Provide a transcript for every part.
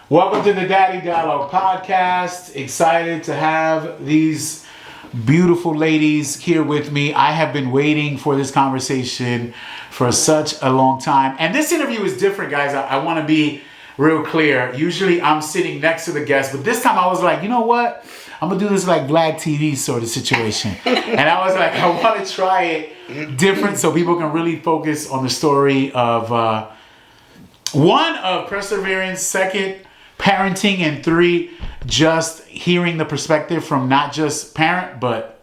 Welcome to the Daddy Dialogue podcast. Excited to have these beautiful ladies here with me. I have been waiting for this conversation for such a long time. And this interview is different, guys. I want to be real clear. Usually I'm sitting next to the guest, but this time I was like, you know what? I'm going to do this like Vlad TV sort of situation. And I was like, I want to try it different so people can really focus on the story of, one, of perseverance, second, parenting, and three, just hearing the perspective from not just parent, but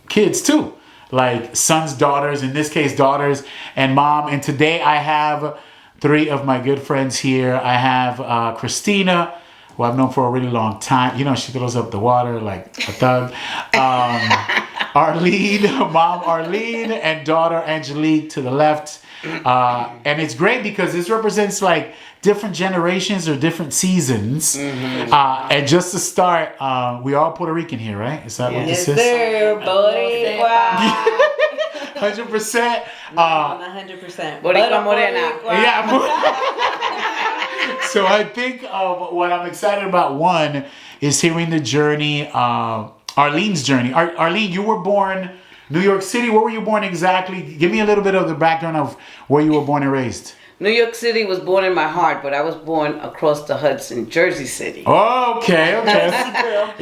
kids too. Like sons, daughters, in this case, daughters and mom. And today I have three of my good friends here. I have Christina, who I've known for a really long time. You know, she throws up the water like a thug. Arlene, mom Arlene, and daughter Angelique to the left. And it's great because this represents like different generations or different seasons. Mm-hmm. And just to start, we all Puerto Rican here, right? Is that what this is? Yes, sir. Boricua. 100%. 100%. Boricua Morena. Yeah. So I think what I'm excited about, one, is hearing the journey, Arlene's journey. Arlene, you were born New York City. Where were you born exactly? Give me a little bit of the background of where you were born and raised. New York City was born in my heart, but I was born across the Hudson, Jersey City. Oh, okay.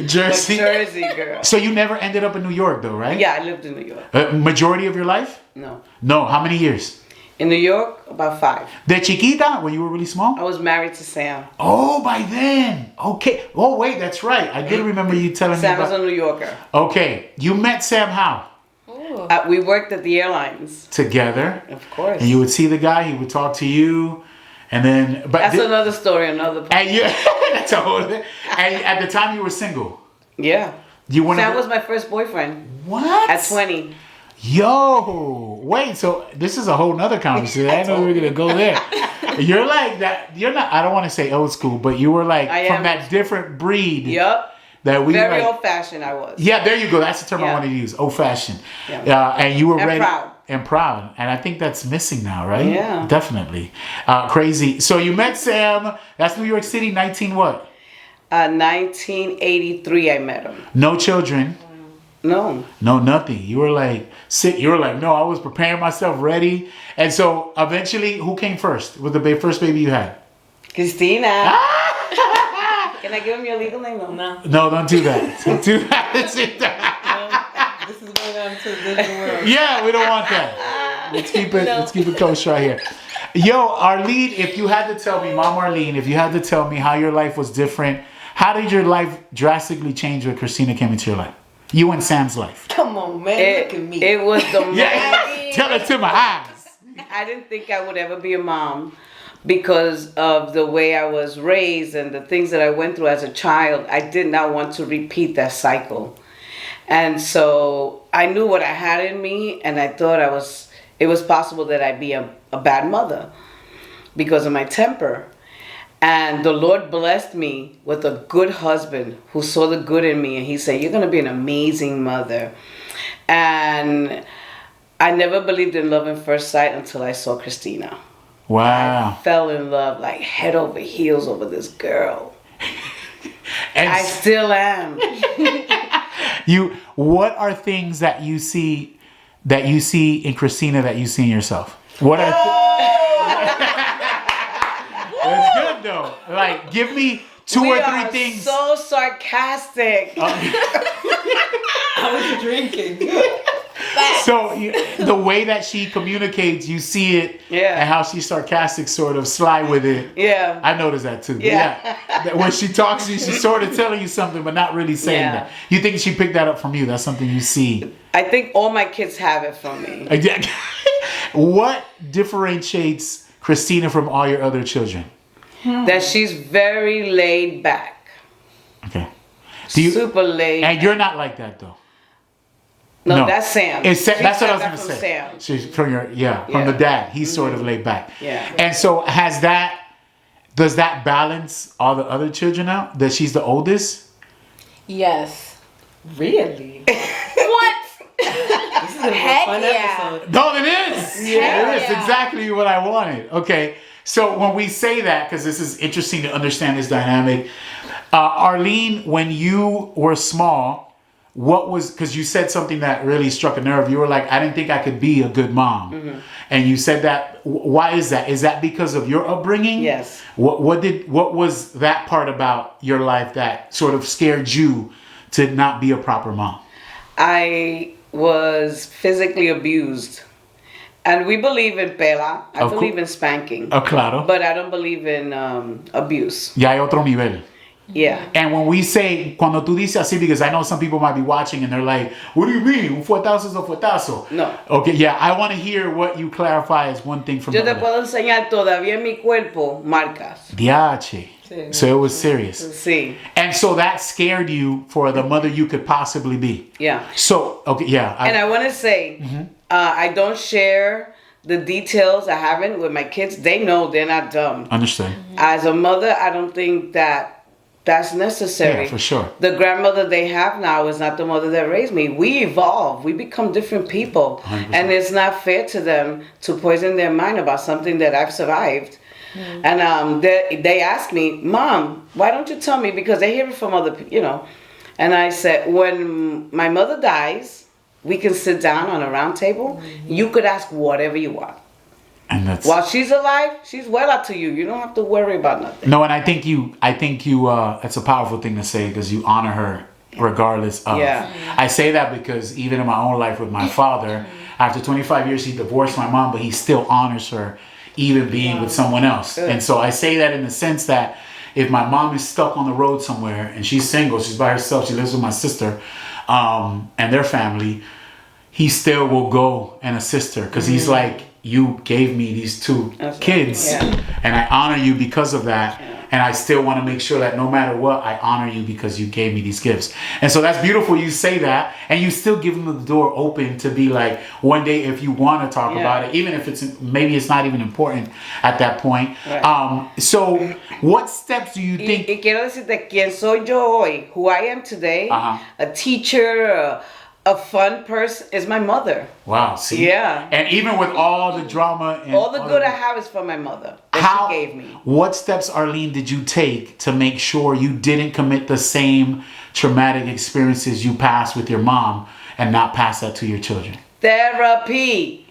Jersey. Jersey girl. So you never ended up in New York though, right? Yeah, I lived in New York. Majority of your life? No. No. How many years? In New York, about 5. De chiquita, when you were really small? I was married to Sam. Oh, by then. Okay. Oh, wait, that's right. I did remember you telling me Sam about... was a New Yorker. Okay. You met Sam how? We worked at the airlines. Together? Of course. And you would see the guy, he would talk to you, and then... But that's another story, another... And you, that's a whole thing. And at the time you were single? Yeah. Sam was my first boyfriend. What? At 20. Yo, wait, so this is a whole nother conversation. I didn't know we were going to go there. You're like that, you're not, I don't want to say old school, but you were like from that different breed. Yep. That we Very like, old fashioned I was. Yeah, there you go. That's the term I wanted to use. Old fashioned. Yeah. And you were ready. Proud. And proud. And I think that's missing now, right? Yeah. Definitely. Crazy. So you met Sam. That's New York City, 19 what? 1983 I met him. No children. No. No, nothing. You were like sick. You were like, no, I was preparing myself, ready. And so eventually, who came first with the first baby you had? Christina. Can I give him your legal name? No. No, don't do that. Don't do that. This is going on to the digital world. Yeah, we don't want that. Let's keep it. Let's keep it kosher right here. Yo, Arlene, if you had to tell me, Mom Arlene, if you had to tell me how your life was different, how did your life drastically change when Christina came into your life? You and Sam's life. Come on, man. Look at me. It was the yeah. Tell it to my eyes. I didn't think I would ever be a mom because of the way I was raised and the things that I went through as a child. I did not want to repeat that cycle. And so I knew what I had in me, and I thought it was possible that I'd be a bad mother because of my temper. And the Lord blessed me with a good husband who saw the good in me. And he said, you're going to be an amazing mother. And I never believed in love at first sight until I saw Christina. Wow. I fell in love like head over heels over this girl. And I still am. What are things that you see in Christina that you see in yourself? What are That's good though. Like, give me two or three things. So sarcastic. I was drinking. So the way that she communicates, you see it, and how she's sarcastic, sort of sly with it. Yeah, I noticed that too. Yeah. When she talks to you, she's sort of telling you something, but not really saying that. You think she picked that up from you? That's something you see. I think all my kids have it from me. What differentiates Christina from all your other children? That she's very laid back. Okay. Super laid. And you're not like that though. No, that's Sam. That's what I was going to say. Sam. She's from from the dad. He's sort of laid back. Yeah. And so does that balance all the other children out? That she's the oldest? Yes. Really? What? This is a fun episode. No, it is. Yeah. It is exactly what I wanted. Okay. So when we say that, because this is interesting to understand this dynamic, Arlene, when you were small, what was, because you said something that really struck a nerve. You were like, I didn't think I could be a good mom. Mm-hmm. And you said that. Why is that? Is that because of your upbringing? Yes. What was that part about your life that sort of scared you to not be a proper mom? I was physically abused. And we believe in pela. I believe in spanking. Claro. But I don't believe in abuse. Ya hay otro nivel. Yeah. And when we say, cuando tú dices así, because I know some people might be watching and they're like, what do you mean? Un fuetazo es un fuetazo. No. Okay, yeah, I want to hear what you clarify as one thing from Yo the te other. puedo enseñar todavía en mi cuerpo marcas. Diache. Sí. So it was serious. Sí. And so that scared you for the mother you could possibly be. Yeah. So, okay, yeah. And I want to say, I don't share the details. I haven't with my kids. They know they're not dumb. Understood. As a mother, I don't think that's necessary. Yeah, for sure. The grandmother they have now is not the mother that raised me. We evolve. We become different people. 100%. And it's not fair to them to poison their mind about something that I've survived. And they asked me, Mom, why don't you tell me? Because they hear it from other people, And I said, when my mother dies, we can sit down on a round table. You could ask whatever you want. And that's While she's alive, she's well up to you. You don't have to worry about nothing. no, and I think you it's a powerful thing to say because you honor her regardless of. Yeah. I say that because even in my own life with my father, after 25 years he divorced my mom, but he still honors her even being with someone else. Good. And so I say that in the sense that if my mom is stuck on the road somewhere and she's single, she's by herself, she lives with my sister and their family, he still will go and assist her because he's like, you gave me these two kids and I honor you because of that. And I still want to make sure that no matter what, I honor you because you gave me these gifts. And so that's beautiful. You say that and you still give them the door open to be like, one day if you want to talk about it, even if maybe it's not even important at that point. Right. So what steps do you think? Y quiero decirte quién soy yo hoy, who I am today, a teacher, a fun person, is my mother. Wow, see? Yeah. And even with all the drama and all the good I have is from my mother that she gave me. What steps, Arlene, did you take to make sure you didn't commit the same traumatic experiences you passed with your mom and not pass that to your children? Therapy.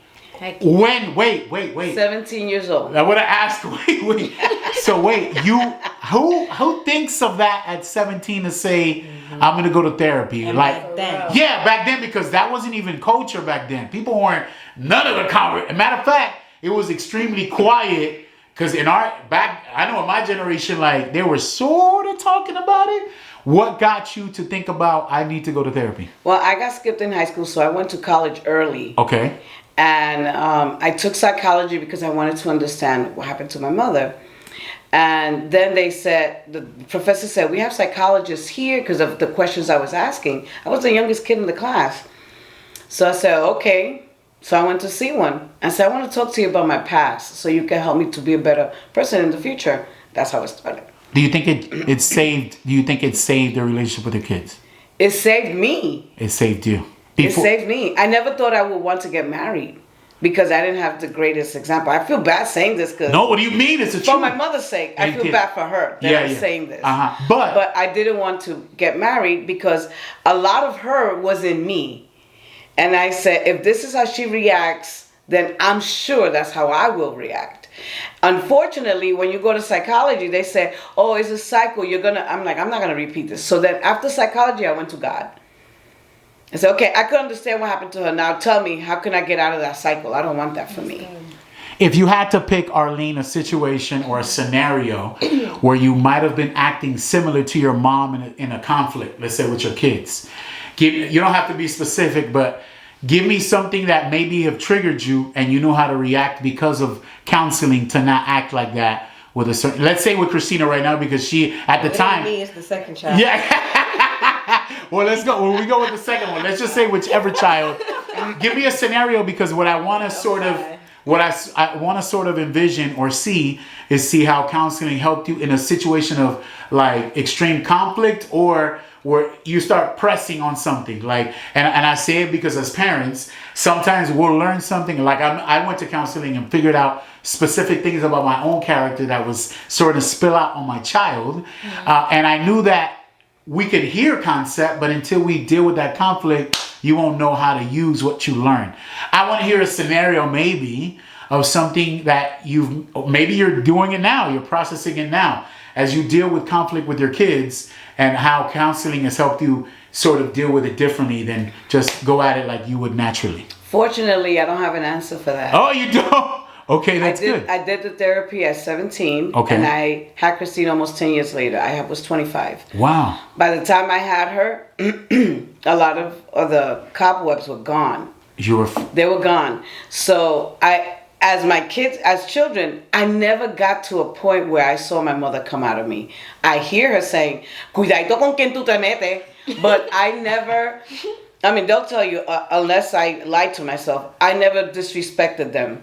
When? Wait. 17 years old. I would have asked, wait. So wait, who thinks of that at 17 to say, I'm going to go to therapy? And like, back then, because that wasn't even culture back then. People weren't, none of the conversation. Matter of fact, it was extremely quiet because I know in my generation, like they were sort of talking about it. What got you to think about, I need to go to therapy? Well, I got skipped in high school, so I went to college early. Okay. And I took psychology because I wanted to understand what happened to my mother. And then the professor said, we have psychologists here because of the questions I was asking. I was the youngest kid in the class. So I said, okay. So I went to see one. I said, I want to talk to you about my past so you can help me to be a better person in the future. That's how it started. Do you think it saved the relationship with your kids? It saved me. It saved you. It saved me. I never thought I would want to get married because I didn't have the greatest example. I feel bad saying this because... No, what do you mean? It's a truth. For my mother's sake, I feel bad for her that I'm saying this. But I didn't want to get married because a lot of her was in me. And I said, if this is how she reacts, then I'm sure that's how I will react. Unfortunately, when you go to psychology, they say, oh, it's a cycle. I'm like, I'm not going to repeat this. So then after psychology, I went to God. I said, okay, I could understand what happened to her. Now tell me, how can I get out of that cycle? I don't want that for me. If you had to pick, Arlene, a situation or a scenario where you might have been acting similar to your mom in a conflict, let's say with your kids, you don't have to be specific, but give me something that maybe have triggered you and you know how to react because of counseling to not act like that with a certain, let's say with Christina right now, because she, at the time. Me is the second child. Yeah. Well, let's go. When we go with the second one, let's just say whichever child. Give me a scenario because what I want to sort of envision or see how counseling helped you in a situation of like extreme conflict or where you start pressing on something like, and I say it because as parents, sometimes we'll learn something like I went to counseling and figured out specific things about my own character that was sort of spill out on my child. And I knew that we could hear concept, but until we deal with that conflict, you won't know how to use what you learn. I want to hear a scenario maybe of something that maybe you're doing it now, you're processing it now as you deal with conflict with your kids, and how counseling has helped you sort of deal with it differently than just go at it like you would naturally. Fortunately, I don't have an answer for that. Oh, you don't? Okay, that's good. I did the therapy at 17, Okay. and I had Christine almost 10 years later. I was 25. Wow. By the time I had her, a lot of the cobwebs were gone. They were gone. So as children, I never got to a point where I saw my mother come out of me. I hear her saying, "Cuidado con quien tú te metes," but I never. I mean, they'll tell you, unless I lied to myself, I never disrespected them.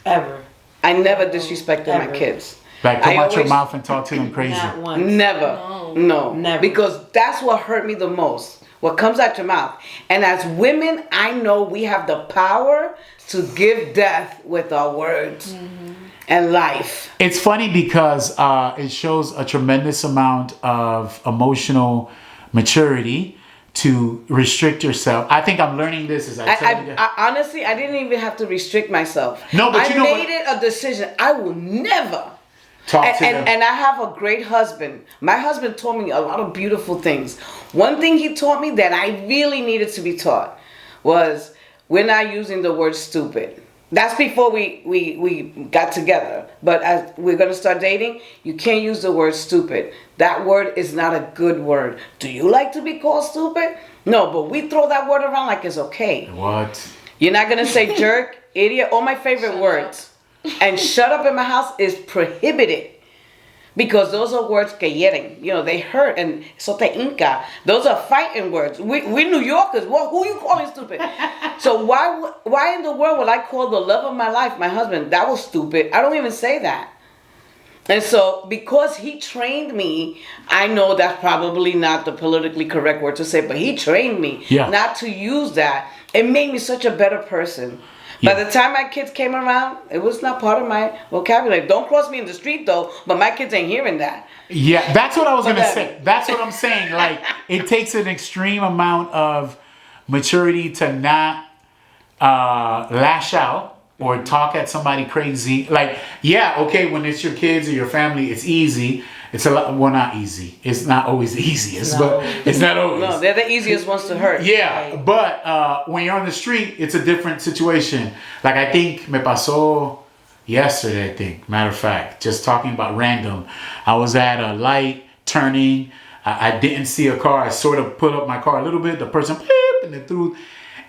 Ever. I never disrespected my kids. Like come out your mouth and talk to them crazy. Not once. Never. No. Never. Because that's what hurt me the most. What comes out your mouth. And as women, I know we have the power to give death with our words and life. It's funny because it shows a tremendous amount of emotional maturity to restrict yourself. I think I'm learning this as I honestly, I didn't even have to restrict myself. No, but I made it a decision. I will never talk to them. And I have a great husband. My husband taught me a lot of beautiful things. One thing he taught me that I really needed to be taught was we're not using the word stupid. That's before we got together. But as we're going to start dating, you can't use the word stupid. That word is not a good word. Do you like to be called stupid? No, but we throw that word around like it's okay. What? You're not going to say jerk, idiot, all my favorite words. And shut up in my house is prohibited. Because those are words que hieren. You know, they hurt. And eso te inca. Those are fighting words. We New Yorkers. Well, who you calling stupid? So why in the world would I call the love of my life, my husband, that was stupid? I don't even say that. And so because he trained me, I know that's probably not the politically correct word to say, but he trained me not to use that. It made me such a better person. Yeah. By the time my kids came around, it was not part of my vocabulary. Don't cross me in the street though, but my kids ain't hearing that. Yeah, that's what I was going to say. That's what I'm saying. Like, it takes an extreme amount of maturity to not lash out or talk at somebody crazy. Like, yeah, okay, when it's your kids or your family, it's easy. It's a lot, well, not easy. It's not always the easiest, but it's not always. No, they're the easiest ones to hurt. Yeah, but when you're on the street, it's a different situation. Like, I think me pasó yesterday, I think, matter of fact, just talking about random. I was at a light turning. I didn't see a car. I sort of put up my car a little bit. The person, beep, and it threw.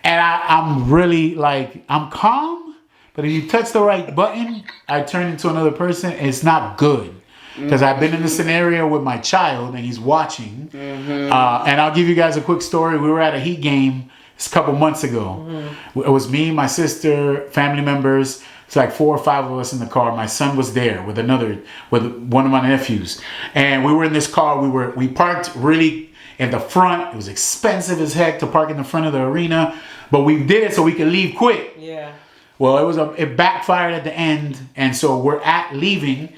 And I'm really like, I'm calm. But if you touch the right button, I turn into another person. And it's not good. Because I've been in the scenario with my child and he's watching. And I'll give you guys a quick story. We were at a Heat game a couple months ago. It was me, my sister, family members. It's like 4 or 5 of us in the car. My son was there with one of my nephews. And we were in this car. We parked really in the front. It was expensive as heck to park in the front of the arena. But we did it so we could leave quick. Yeah. Well, it backfired at the end. And so we're leaving.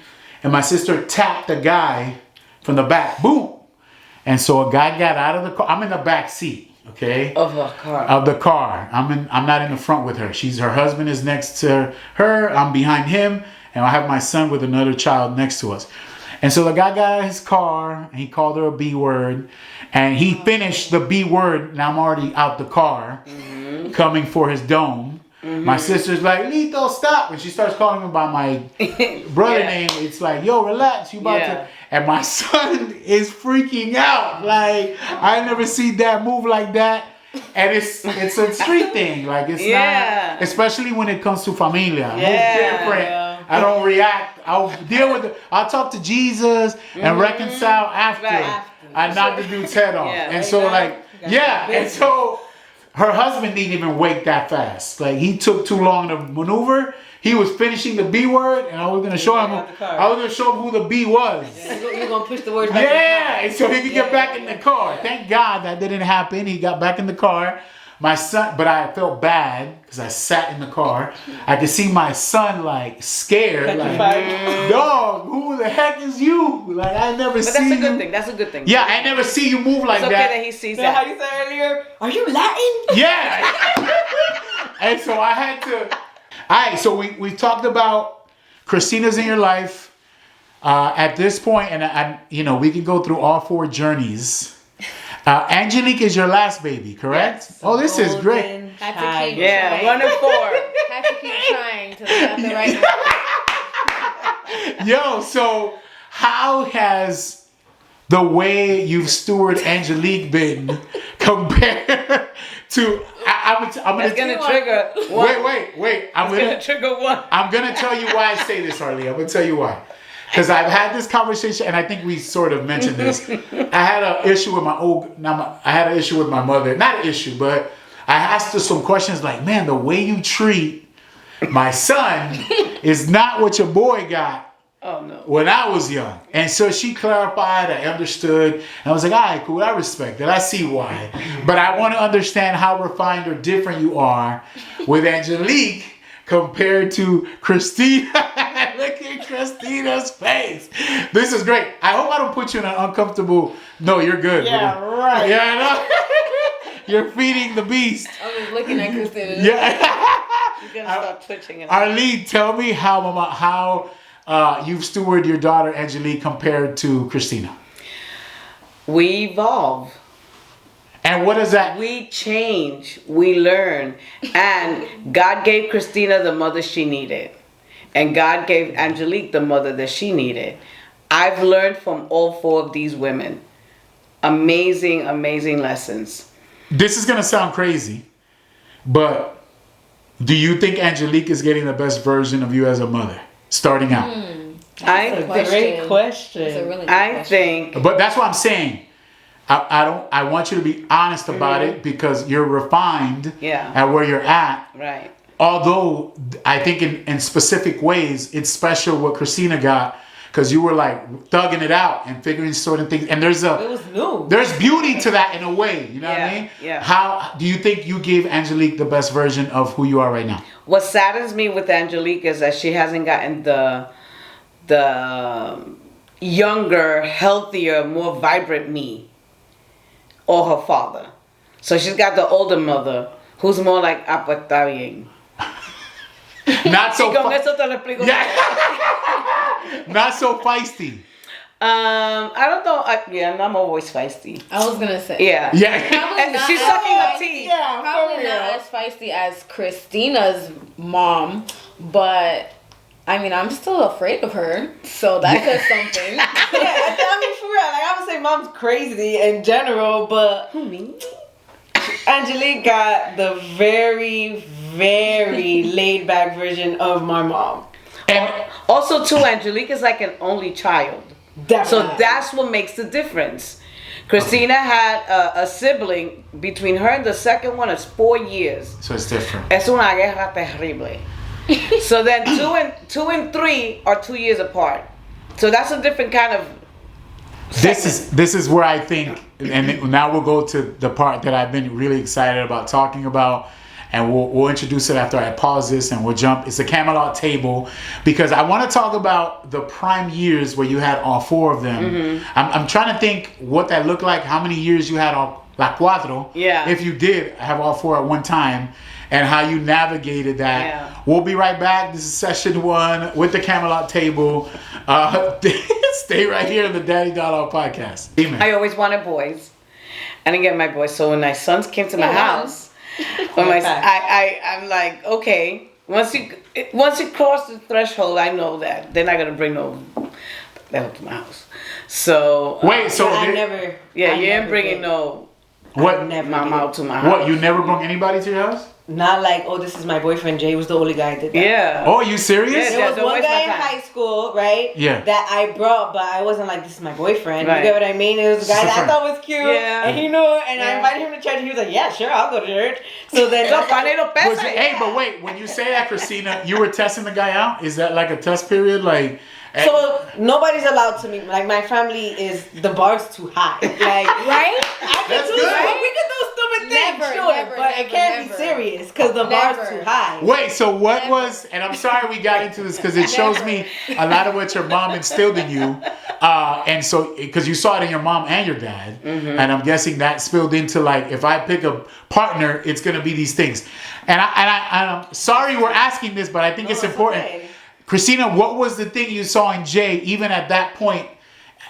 And my sister tapped the guy from the back. Boom. And so a guy got out of the car. I'm in the back seat, okay? Of the car. Of the car. I'm not in the front with her. Her husband is next to her. I'm behind him. And I have my son with another child next to us. And so the guy got out of his car and he called her a B word. And he finished the B word. And I'm already out the car coming for his dome. My sister's like, Lito, stop. And she starts calling him by my brother name. It's like, yo, relax. You about to. And my son is freaking out. Like, I never see Dad move like that. And it's a street thing. Like, it's not, especially when it comes to familia. It's different. I don't react. I'll deal with it. I'll talk to Jesus and reconcile after. I knock the dude's head off. And so, like, and so her husband didn't even wake that fast. Like, he took too long to maneuver. He was finishing the B word, and I was gonna show him. I was gonna show him who the B was. You're gonna push the words back. And so he could get back in the car. Thank God that didn't happen. He got back in the car. my son, but I felt bad because I sat in the car. I could see my son like scared, like, dog, who the heck is you? Like I never But see that's a you. good thing. That's a good thing. Yeah, I never see you move like It's okay that. that he sees So how that. you said earlier? Are you Latin? Yeah. And so I had to. All right, so we talked about Christina's in your life. At this point, and we can go through all 4 journeys. Angelique is your last baby, correct? Yes. Oh, this is great. Had to keep Yeah, trying. 1 and 4. Had to keep trying till they got the right one. Yo, so how has the way you've stewarded Angelique been compared to? I'm gonna. It's gonna trigger one. Wait. It's gonna trigger one. I'm gonna tell you why I say this, Arlene. I'm gonna tell you why. Because I've had this conversation, and I think we sort of mentioned this. I had an issue with I had an issue with my mother. Not an issue, but I asked her some questions like, man, the way you treat my son is not what your boy got when I was young. And so she clarified, I understood. And I was like, all right, cool, I respect it. I see why. But I want to understand how refined or different you are with Angelique compared to Christina. Look at Christina's face. This is great. I hope I don't put you in an uncomfortable. No, you're good. Yeah, right. Yeah, I know. You're feeding the beast. I was looking at Christina. Yeah. You're gonna start twitching. Arlene, tell me how you've stewarded your daughter Angelique compared to Christina. We evolve. And what does that? We change. We learn. And God gave Christina the mother she needed. And God gave Angelique the mother that she needed. I've learned from all 4 of these women. Amazing, amazing lessons. This is gonna sound crazy, but do you think Angelique is getting the best version of you as a mother, starting out? That's a great question. That's a really good I question. think But that's what I'm saying. I want you to be honest about it because you're refined at where you're at. right. Although I think in specific ways it's special what Christina got because you were like thugging it out and figuring certain things. And It was new. there's beauty to that in a way. You know what I mean? Yeah. How do you think you gave Angelique the best version of who you are right now? What saddens me with Angelique is that she hasn't gotten the younger, healthier, more vibrant me or her father. So she's got the older mother who's more like, pues está bien. Not so Y con eso te lo explico. not so feisty. I don't know. I'm always feisty. I was gonna say. Yeah. Yeah. Probably And not she's as sucking her feisty- teeth. Yeah, Probably for not real. as feisty as Christina's mom, but I mean, I'm still afraid of her, so that says something. Yeah, I mean, for real. Like I would say, mom's crazy in general, but Who, me? Angelique got the very, very laid back version of my mom. And Also, too, Angelique is like an only child. So Definitely. that's what makes the difference. Christina had a sibling. Between her and the second one is 4 years. so it's different. Es una guerra terrible. So then 2 and 3 are 2 years apart. So that's a different kind of. This is where I think, and now we'll go to the part that I've been really excited about talking about, and we'll introduce it after I pause this, and we'll jump. It's the Camelot Table because I want to talk about the prime years where you had all 4 of them. Mm-hmm. I'm trying to think what that looked like, how many years you had all La Cuatro, Yeah. if you did have all 4 at one time, and how you navigated that. Yeah. We'll be right back. This is session 1 with the Camelot Table. Stay right here in the Daddy Dollar podcast. Amen. I always wanted boys, and again, my boys. So when my sons came to my house, I'm like, okay. Once you cross the threshold, I know that they're not gonna bring no devil to my house. So Wait, so I did- never. yeah, I you ain't never bringing did. no what? Never mama did. out to my house. What? You never brought anybody to your house? Not like, oh, this is my boyfriend. Jay was the only guy that did that. Yeah. Oh, you serious? Yeah. There was don't one waste guy my in time. high school, right? Yeah. That I brought, but I wasn't like, this is my boyfriend. Right. You get what I mean? It was a guy that I thought was cute. Yeah. And he knew it. And I Yeah. invited him to church. And he was like, yeah, sure, I'll go to church. So then. Los paneros Was pesan. it, hey, but wait, when you say that, Christina, you were testing the guy out? Is that like a test period? Like, So nobody's allowed to meet. Like my family is the bar's too high. Like Right? I That's could do good. we could do stupid things, Never. but it can't be serious because the bar's too high. Wait, so what was, and I'm sorry we got into this because it shows me a lot of what your mom instilled in you. And so, because you saw it in your mom and your dad. And I'm guessing that spilled into like, if I pick a partner, it's going to be these things. And I'm sorry we're asking this, but I think it's important. Okay. Christina, what was the thing you saw in Jay, even at that point,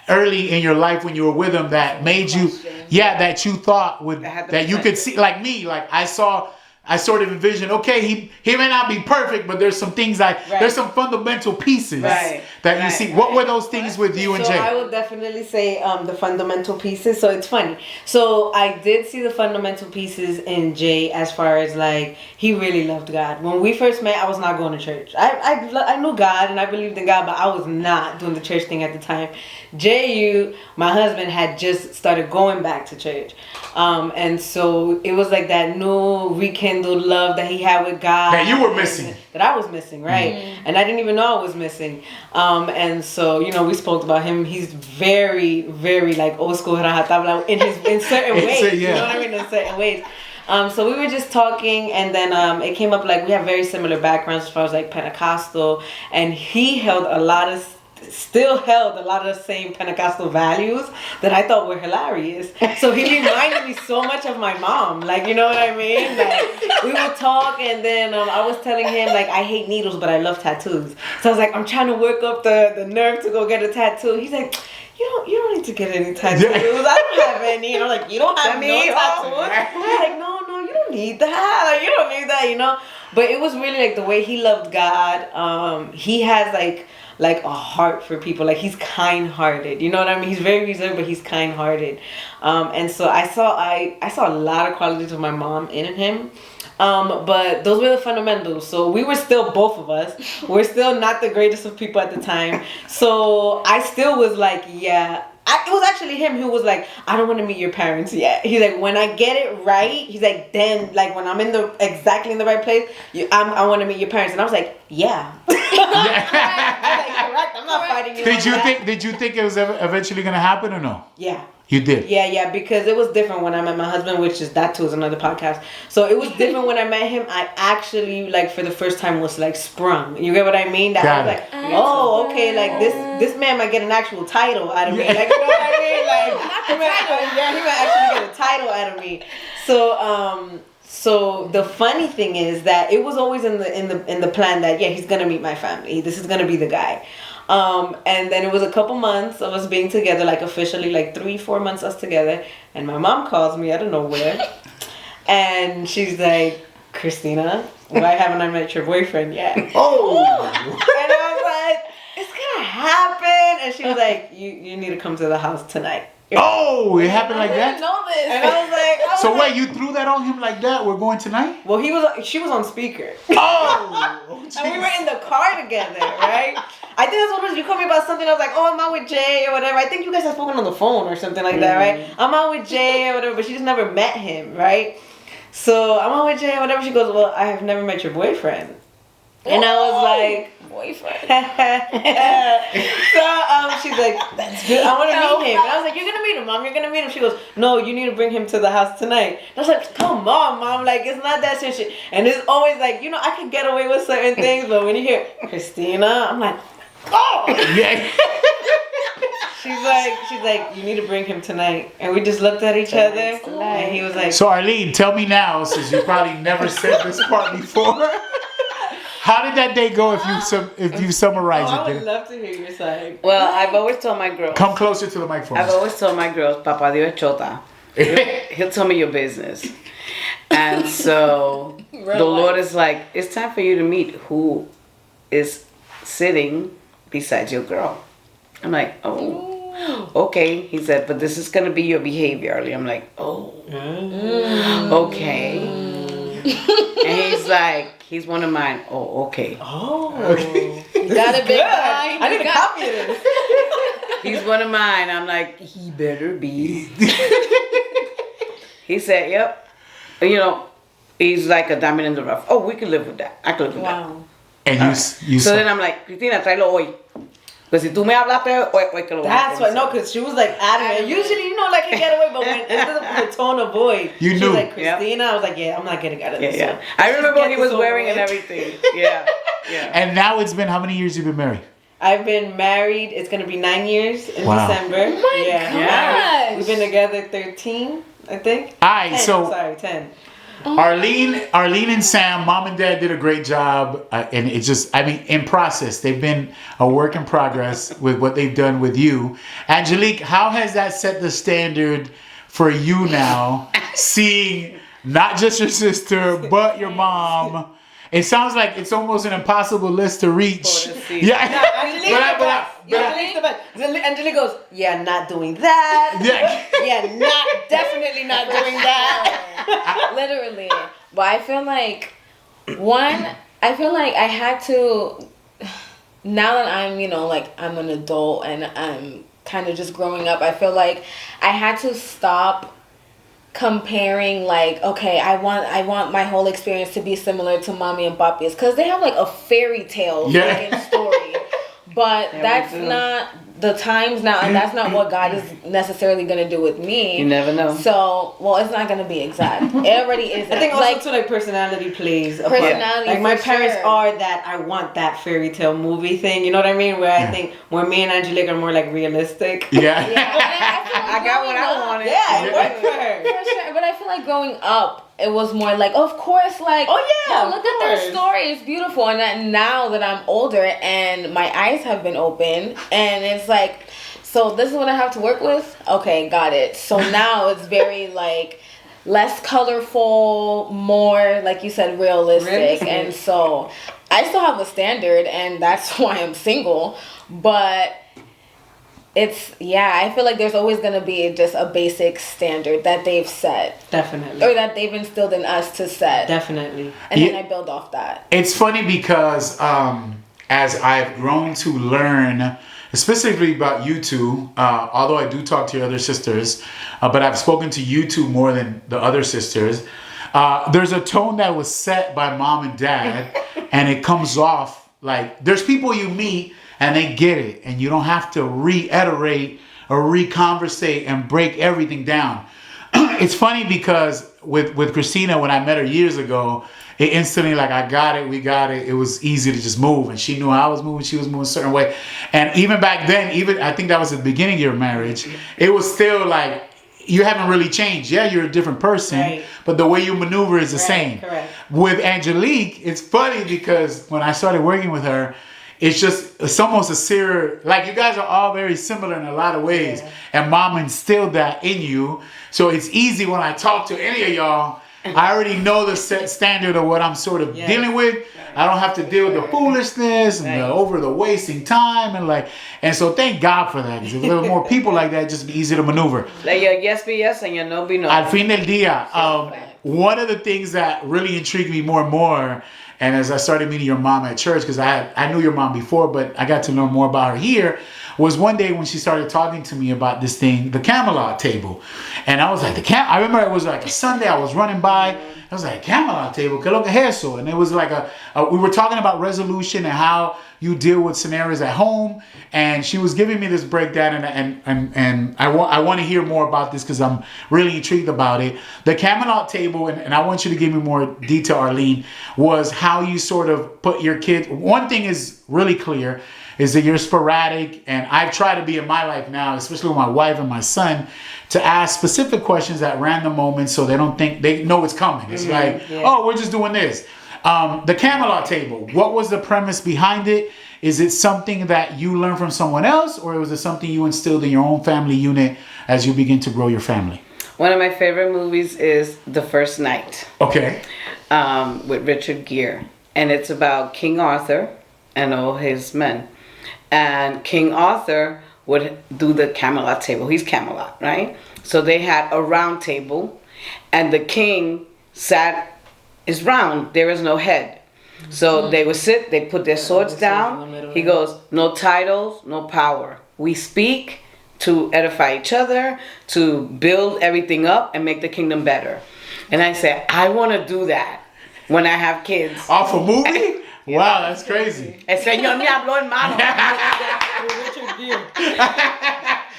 early in your life when you were with him, that made you, that you thought would, that you could see, like me, like I sort of envisioned, okay, he may not be perfect, but there's some things there's some fundamental pieces that you see. What were those things with you and Jay? So I would definitely say the fundamental pieces. So it's funny. So I did see the fundamental pieces in Jay as far as like, he really loved God. When we first met, I was not going to church. I knew God and I believed in God, but I was not doing the church thing at the time. Jay, my husband, had just started going back to church. And so it was like that new rekindled love that he had with God. That you were missing. That I was missing, right? And I didn't even know I was missing. And so, we spoke about him. He's very, very like old school in certain ways. You know what I mean? In certain ways. So we were just talking, and then it came up like we have very similar backgrounds as far as like Pentecostal, and he still held a lot of the same Pentecostal values that I thought were hilarious. So he reminded me so much of my mom. Like, you know what I mean? Like, we would talk, and then I was telling him, like, I hate needles, but I love tattoos. So I was like, I'm trying to work up the nerve to go get a tattoo. He's like, you don't need to get any tattoos. I don't have any. And I'm like, you don't have no tattoos? He's like, no, you don't need that. Like, you don't need that, But it was really like the way he loved God. He has like a heart for people. Like, he's kind-hearted. You know what I mean? He's very reserved, but he's kind-hearted. And so I saw a lot of qualities of my mom in him. But those were the fundamentals. So we were still, both of us, we're still not the greatest of people at the time. So I still was like, it was actually him who was like, I don't want to meet your parents yet. He's like, when I get it right, he's like, then like when I'm exactly in the right place, I want to meet your parents. And I was like, yeah. Correct. I'm not fighting you. Did you think it was eventually going to happen or no? Yeah. You did? Yeah, because it was different when I met my husband, which is, that too is another podcast. So it was different when I met him. I actually, like, for the first time was, like, sprung. You get what I mean? That I was like, oh, okay, like, this man might get an actual title out of me. Like, you know what I mean? Like, he might actually get a title out of me. So the funny thing is that it was always in the plan that, he's going to meet my family. This is going to be the guy. And then it was a couple months of us being together, like officially, like 3-4 months us together. And my mom calls me out of nowhere. And she's like, Christina, why haven't I met your boyfriend yet? Oh! And I was like, it's gonna happen. And she was like, you need to come to the house tonight. Oh, it happened like that? I didn't know this. And I was like, so wait, you threw that on him like that? We're going tonight? Well, she was on speaker. Oh! And we were in the car together, right? I think that's what it was. You called me about something. I was like, I'm out with Jay or whatever. I think you guys have spoken on the phone or something like that, right? I'm out with Jay or whatever, but she just never met him, right? So I'm out with Jay or whatever. She goes, well, I have never met your boyfriend. And I was like, boyfriend. So she's like, that's good. I want to meet him. And I was like, you're going to meet him, Mom. You're going to meet him. She goes, no, you need to bring him to the house tonight. And I was like, come on, Mom. Like, it's not that serious. And it's always like, I can get away with certain things. But when you hear Christina, I'm like, oh. Yeah. She's like, you need to bring him tonight. And we just looked at each other. And he was like, so Arlene, tell me now, since you probably never said this part before. How did that day go if you summarize it? I would love to hear your side. Well, I've always told my girls. Come closer to the microphone. I've always told my girls, Papa Dios es chota. He'll tell me your business. And so the Lord is like, it's time for you to meet who is sitting beside your girl. I'm like, okay. He said, but this is going to be your behavior, Arlie. I'm like, okay. And he's like, he's one of mine. Oh, okay. Oh, okay. Got it, big guy. I need to copy this. He's one of mine. I'm like, he better be. He said, yep. He's like a diamond in the rough. Oh, we can live with that. I can live with that. And you So then I'm like, Cristina, tráelo hoy. Because si tú me hablaste, o que lo That's why, no, because she was like adamant. Usually, you know, like I get away, but when it's the tone of voice, you she knew. was like, Christina, I was like, yeah, I'm not getting out of this. Yeah. One. I remember what he was wearing and everything. Yeah. And now it's been how many years you've been married? I've been married. It's gonna be 9 years in December. Oh my gosh. We've been together 13, I think. All right, 10, so sorry, 10. Arlene and Sam, mom and dad did a great job, and it's just, I mean, in process, they've been a work in progress with what they've done with you. Angelique, how has that set the standard for you now, seeing not just your sister, but your mom? It sounds like it's almost an impossible list to reach. Yeah. Angelique goes, yeah, not doing that. Yeah. Definitely not doing that. Literally. But I feel like I had to, now that I'm, you know, like I'm an adult and I'm kind of just growing up, I feel like I had to stop comparing, like, okay, I want my whole experience to be similar to mommy and papi's, because they have like a fairy tale freaking story. But that's not the times now, and that's not what God is necessarily going to do with me. You never know. So, well, it's not going to be exact. It already isn't. I think also like, too, like, personality plays a personality, part. Like, my for parents sure. are that I want that fairy tale movie thing. You know what I mean? Where I think where me and Angelique are more like realistic. Yeah. I got what I wanted. Yeah, it worked for her. For sure. But I feel like growing up, it was more like, of course, like, look at their story, it's beautiful. And that now that I'm older and my eyes have been open, and it's like, so this is what I have to work with? Okay, got it. So now it's very like less colorful, more, like you said, realistic. And so I still have a standard, and that's why I'm single. But it's, I feel like there's always going to be just a basic standard that they've set. Definitely. Or that they've instilled in us to set. Definitely. And then I build off that. It's funny because as I've grown to learn, specifically about you two, although I do talk to your other sisters, but I've spoken to you two more than the other sisters, there's a tone that was set by mom and dad, and it comes off like, there's people you meet and they get it, and you don't have to reiterate or reconversate and break everything down. It's funny because with Christina, when I met her years ago, it instantly, like, I got it, we got it. It was easy to just move, and she knew how I was moving. She was moving a certain way, and even back then, I think that was the beginning of your marriage. It was still like, you haven't really changed. Yeah, you're a different person, but the way you maneuver is the same. Correct. With Angelique, it's funny because when I started working with her, it's almost a serial, like, you guys are all very similar in a lot of ways. And mom instilled that in you. So it's easy when I talk to any of y'all, I already know the set standard of what I'm sort of dealing with. I don't have to deal with the foolishness and the wasting time and so thank God for that. Because if there were more people like that, it'd just be easy to maneuver. Let your yes be yes and your no be no. Al fin del día, one of the things that really intrigued me more and more, and as I started meeting your mom at church, because I knew your mom before, but I got to learn more about her here, was one day when she started talking to me about this thing, the Camelot Table. And I was like, I remember it was like a Sunday, I was running by, I was like, Camelot Table, que lo que es eso? And it was like we were talking about resolution and how you deal with scenarios at home. And she was giving me this breakdown, and I want to hear more about this because I'm really intrigued about it. The Camelot Table, and I want you to give me more detail, Arlene, was how you sort of put your kids. One thing is really clear, is that you're sporadic, and I've tried to be in my life now, especially with my wife and my son, to ask specific questions at random moments so they don't think, they know it's coming. It's oh, we're just doing this. The Camelot Table, what was the premise behind it? Is it something that you learned from someone else, or was it something you instilled in your own family unit as you begin to grow your family? One of my favorite movies is The First Knight. Okay. With Richard Gere. And it's about King Arthur and all his men. And King Arthur would do the Camelot Table. He's Camelot, right? So they had a round table, and the king is round. There is no head. So they would sit, they put their swords down. He goes, no titles, no power. We speak to edify each other, to build everything up and make the kingdom better. And I said, I want to do that when I have kids. Off a movie? Wow, that's crazy. El Señor me habló, hermano.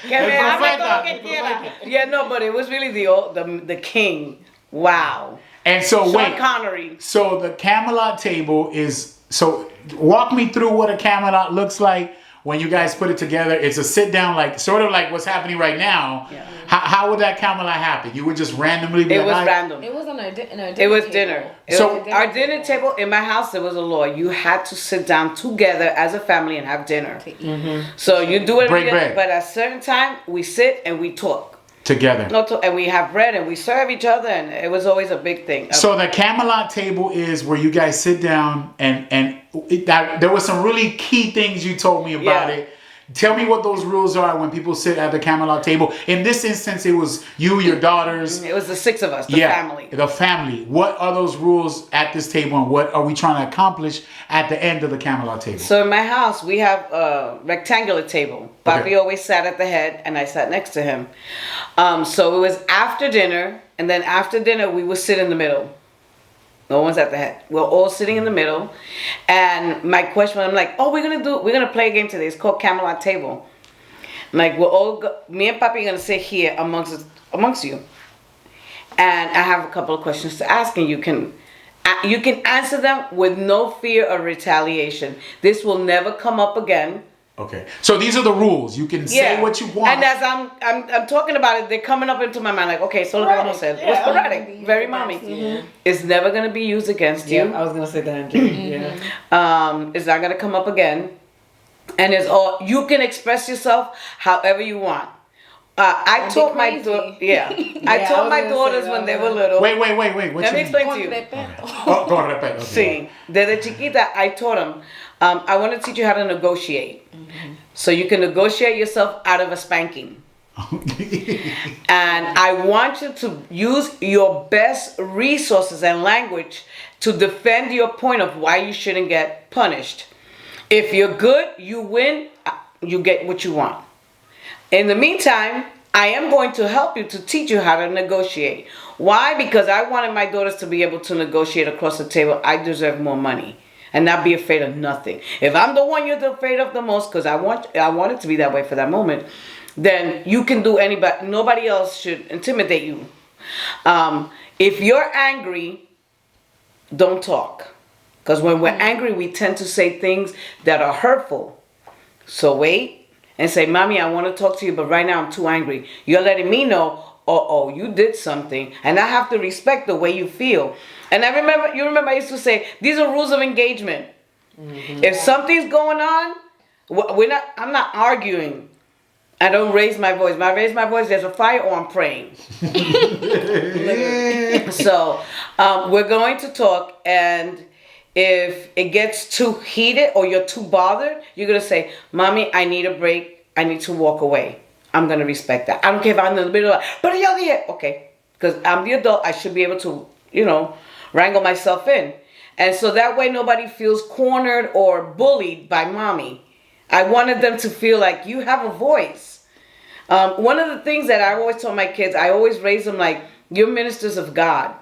Que me hable todo lo que quiera. Yeah, no, but it was really the king. Wow. And so Sean Connery. So the Camelot table is, so walk me through what a Camelot looks like when you guys put it together. It's a sit down, like sort of like what's happening right now. Yeah. How would that Camelot happen? You would just randomly be It was random. It was on our dinner. It was dinner. So Our dinner table in my house, there was a law. You had to sit down together as a family and have dinner. So you do it, Break bread. but at a certain time we sit and we talk. Together. And we have bread and we serve each other, and it was always a big thing. So the Camelot table is where you guys sit down and there were some really key things you told me about it. Tell me what those rules are when people sit at the Camelot table. In this instance, it was you, your daughters. It was the 6 of us, the family. The family. What are those rules at this table, and what are we trying to accomplish at the end of the Camelot table? So in my house, we have a rectangular table. Papi always sat at the head, and I sat next to him. So it was after dinner, and then after dinner, we would sit in the middle. No one's at the head. We're all sitting in the middle. And my question, I'm like, we're gonna play a game today. It's called Camelot Table. I'm like, me and Papi are gonna sit here amongst you. And I have a couple of questions to ask, and you can answer them with no fear of retaliation. This will never come up again. Okay. So these are the rules. You can say what you want. And as I'm talking about it, they're coming up into my mind like, okay, so look what I said. It was sporadic, very mommy. Mm-hmm. It's never gonna be used against you. I was gonna say that. Yeah. It's not gonna come up again. And it's all, you can express yourself however you want. I taught my daughter. I taught my daughters when they were little. Wait. What Let me explain to you. Con respeto. Sí, desde chiquita, I taught them. I want to teach you how to negotiate, so you can negotiate yourself out of a spanking. And I want you to use your best resources and language to defend your point of why you shouldn't get punished. If you're good, you win. You get what you want. In the meantime, I am going to help you to teach you how to negotiate. Why? Because I wanted my daughters to be able to negotiate across the table. I deserve more money and not be afraid of nothing. If I'm the one you're afraid of the most, because I want it to be that way for that moment, then you can do anybody. Nobody else should intimidate you. If you're angry, don't talk. Because when we're angry, we tend to say things that are hurtful. So wait. And say, Mommy, I want to talk to you, but right now I'm too angry. You're letting me know, you did something. And I have to respect the way you feel. And you remember I used to say, these are rules of engagement. Mm-hmm. If something's going on, I'm not arguing. I don't raise my voice. When I raise my voice, there's a fire or I'm praying. So we're going to talk, and if it gets too heated or you're too bothered, you're going to say, Mommy, I need a break. I need to walk away. I'm going to respect that. I don't care if I'm in the middle of it. But you're here. Okay. Because I'm the adult. I should be able to, wrangle myself in. And so that way nobody feels cornered or bullied by Mommy. I wanted them to feel like you have a voice. One of the things that I always told my kids, I always raise them like, you're ministers of God.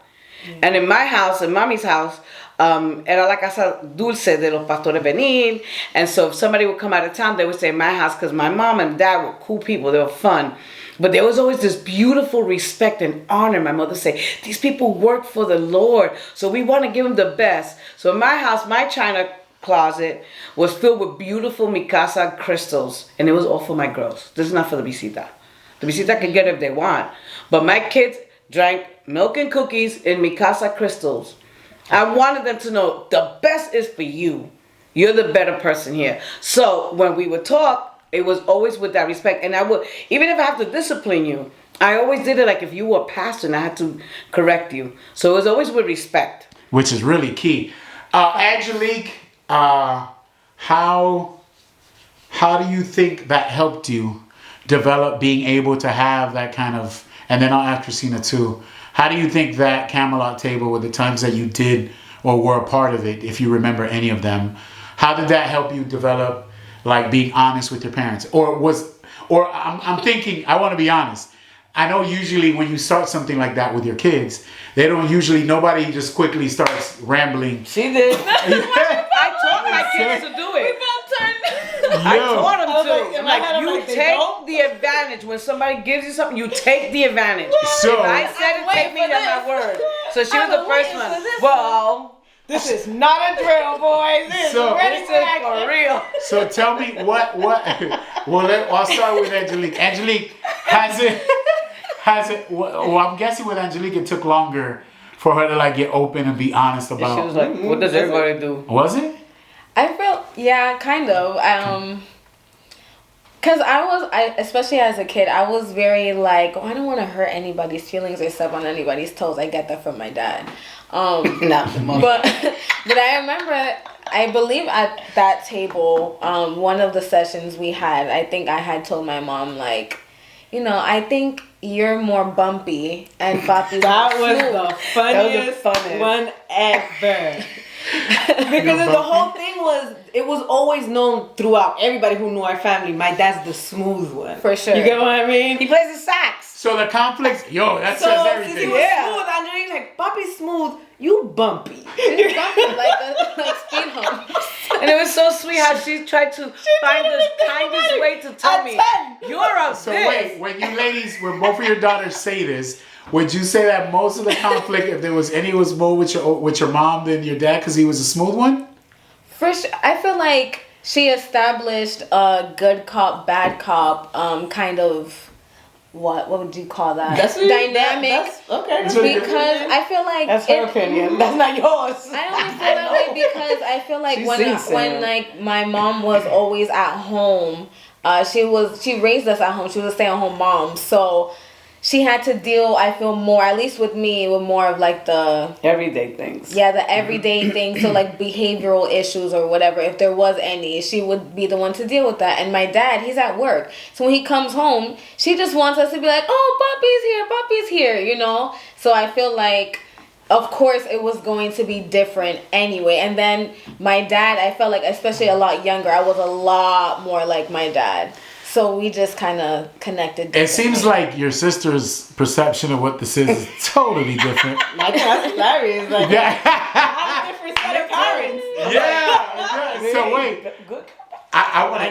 Mm-hmm. And in my house, in Mommy's house, era la casa dulce de los pastores venir. And so if somebody would come out of town, they would stay in my house because my mom and dad were cool people. They were fun. But there was always this beautiful respect and honor. My mother said, these people work for the Lord, so we want to give them the best. So in my house, my china closet was filled with beautiful mi casa crystals. And it was all for my girls. This is not for the visita. The visita can get it if they want. But my kids drank milk and cookies in mi casa crystals. I wanted them to know the best is for you. You're the better person here. So when we would talk, it was always with that respect. And I would, even if I have to discipline you, I always did it like if you were a pastor and I had to correct you. So it was always with respect. Which is really key. Angelique, how do you think that helped you develop being able to have that kind of, and then I'll ask Christina too, how do you think that Camelot table, with the times that you did or were a part of it, if you remember any of them, how did that help you develop, like, being honest with your parents? I'm thinking, I want to be honest. I know usually when you start something like that with your kids, nobody just quickly starts rambling. She did. I kids to do it. I taught them to. I'm like, you take the advantage. When somebody gives you something, you take the advantage. So, if I said it, take me at my word. So she was the first one. Well, this is not a drill, boys. This is for real. So tell me what. Well, I'll start with Angelique. Angelique, has it? Well, I'm guessing with Angelique, it took longer for her to like get open and be honest about. She was like, "What does everybody do?" Was it? I feel, yeah, kind of. Cause I especially as a kid, I was very like, I don't want to hurt anybody's feelings or step on anybody's toes. I get that from my dad. Not the most. But I remember, I believe at that table, one of the sessions we had, I think I had told my mom like, I think you're more bumpy and Papi's That was the funniest one ever. Because the whole thing was, it was always known throughout everybody who knew our family, my dad's the smooth one. For sure. You get what I mean? He plays the sax. So the conflicts, that says everything. Since he was smooth, Andrew's like, Papi's smooth, you bumpy. You're bumpy like speed hump. And it was so sweet how she tried to find the kindest way to tell me, you're a So wait, when both of your daughters say this, would you say that most of the conflict, if there was any, was more with your mom than your dad because he was a smooth one? For sure, I feel like she established a good cop, bad cop, kind of. What would you call that? That's dynamic. Okay. Because I feel like that's her opinion. That's not yours. I only feel that way because I feel like when like my mom was always at home, she raised us at home. She was a stay-at-home mom, so she had to deal, I feel more, at least with me, with more of like the everyday things. Yeah, the everyday things. So like behavioral issues or whatever, if there was any, she would be the one to deal with that. And my dad, he's at work. So when he comes home, she just wants us to be like, oh, Papi's here, So I feel like, of course, it was going to be different anyway. And then my dad, I felt like, especially a lot younger, I was a lot more like my dad. So we just kind of connected. It seems like your sister's perception of what this is totally different. Like, that's hilarious. Like, how different set of parents. Yeah. So wait. I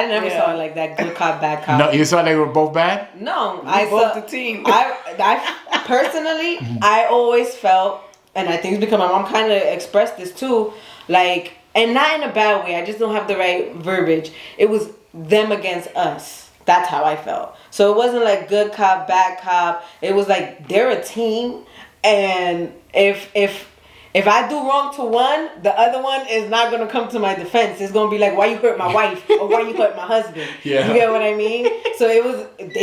never saw it like that. Good cop, bad cop. No, you saw they were both bad? No, I saw the team. I personally, I always felt, and I think it's because my mom kind of expressed this too, like, and not in a bad way. I just don't have the right verbiage. It was them against us. That's how I felt. So it wasn't like good cop, bad cop. It was like they're a team, and if I do wrong to one, the other one is not gonna come to my defense. It's gonna be like, why you hurt my wife or why you hurt my husband? Yeah. You get what I mean? So they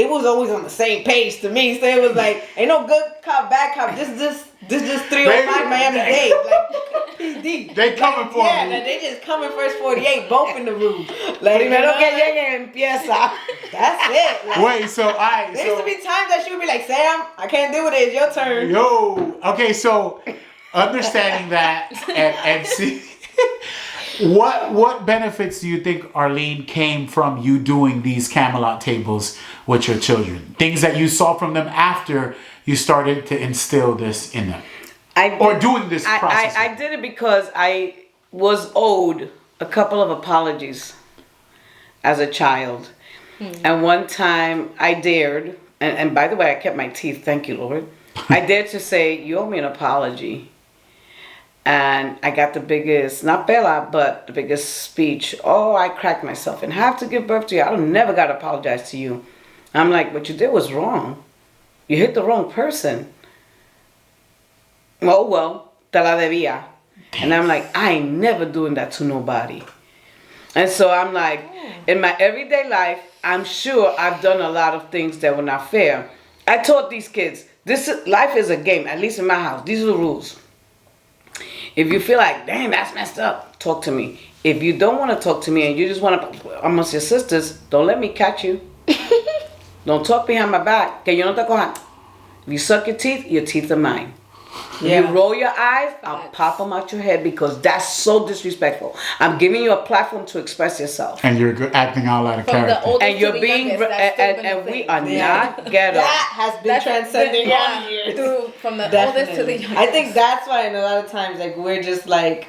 was always on the same page to me. So it was like, ain't no good cop, bad cop. This just 305 Miami-Dade. Like PD. They coming for me. Yeah, they just coming first 48, both in the room. Like, that's it. Like, wait, so there used to be times that she would be like, Sam, I can't do it. It's your turn. Yo. Okay, so understanding that and see what benefits do you think, Arlene, came from you doing these Camelot tables with your children? Things that you saw from them after you started to instill this in them, doing this process. I did it because I was owed a couple of apologies as a child, and one time I dared, and by the way, I kept my teeth. Thank you, Lord. I dared to say, you owe me an apology. And I got the biggest, not Bella, but the biggest speech. Oh, I cracked myself and have to give birth to you. I never got to apologize to you. I'm like, what you did was wrong. You hit the wrong person. Oh, well, te la debía. And I'm like, I ain't never doing that to nobody. And so I'm like, in my everyday life, I'm sure I've done a lot of things that were not fair. I taught these kids, life is a game, at least in my house. These are the rules. If you feel like, damn, that's messed up, talk to me. If you don't want to talk to me and you just want to, amongst your sisters, don't let me catch you. Don't talk behind my back. Que yo no te coja. If you suck your teeth are mine. Yeah. You roll your eyes, I'll pop them out your head because that's so disrespectful. I'm giving you a platform to express yourself. And you're acting out loud of character. And you're being, and we are not ghetto. That has been transcending all years. From the Definitely. oldest to the youngest. I think that's why, and a lot of times, like, we're just like,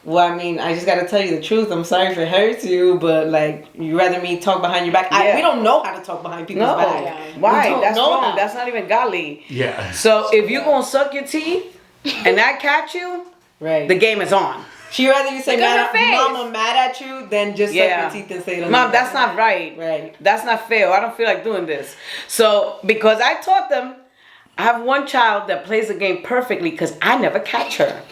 Well, I mean, I just gotta tell you the truth. I'm sorry if it hurts you, but like, you rather me talk behind your back. We don't know how to talk behind people's back. Yeah. Why? That's wrong. That's not even godly. Yeah. So if you're gonna suck your teeth and I catch you, right, the game is on. She rather you say mama mad at you than just suck your teeth and say it. Mom, that's not right. Right. That's not fair. I don't feel like doing this. So because I taught them, I have one child that plays the game perfectly because I never catch her.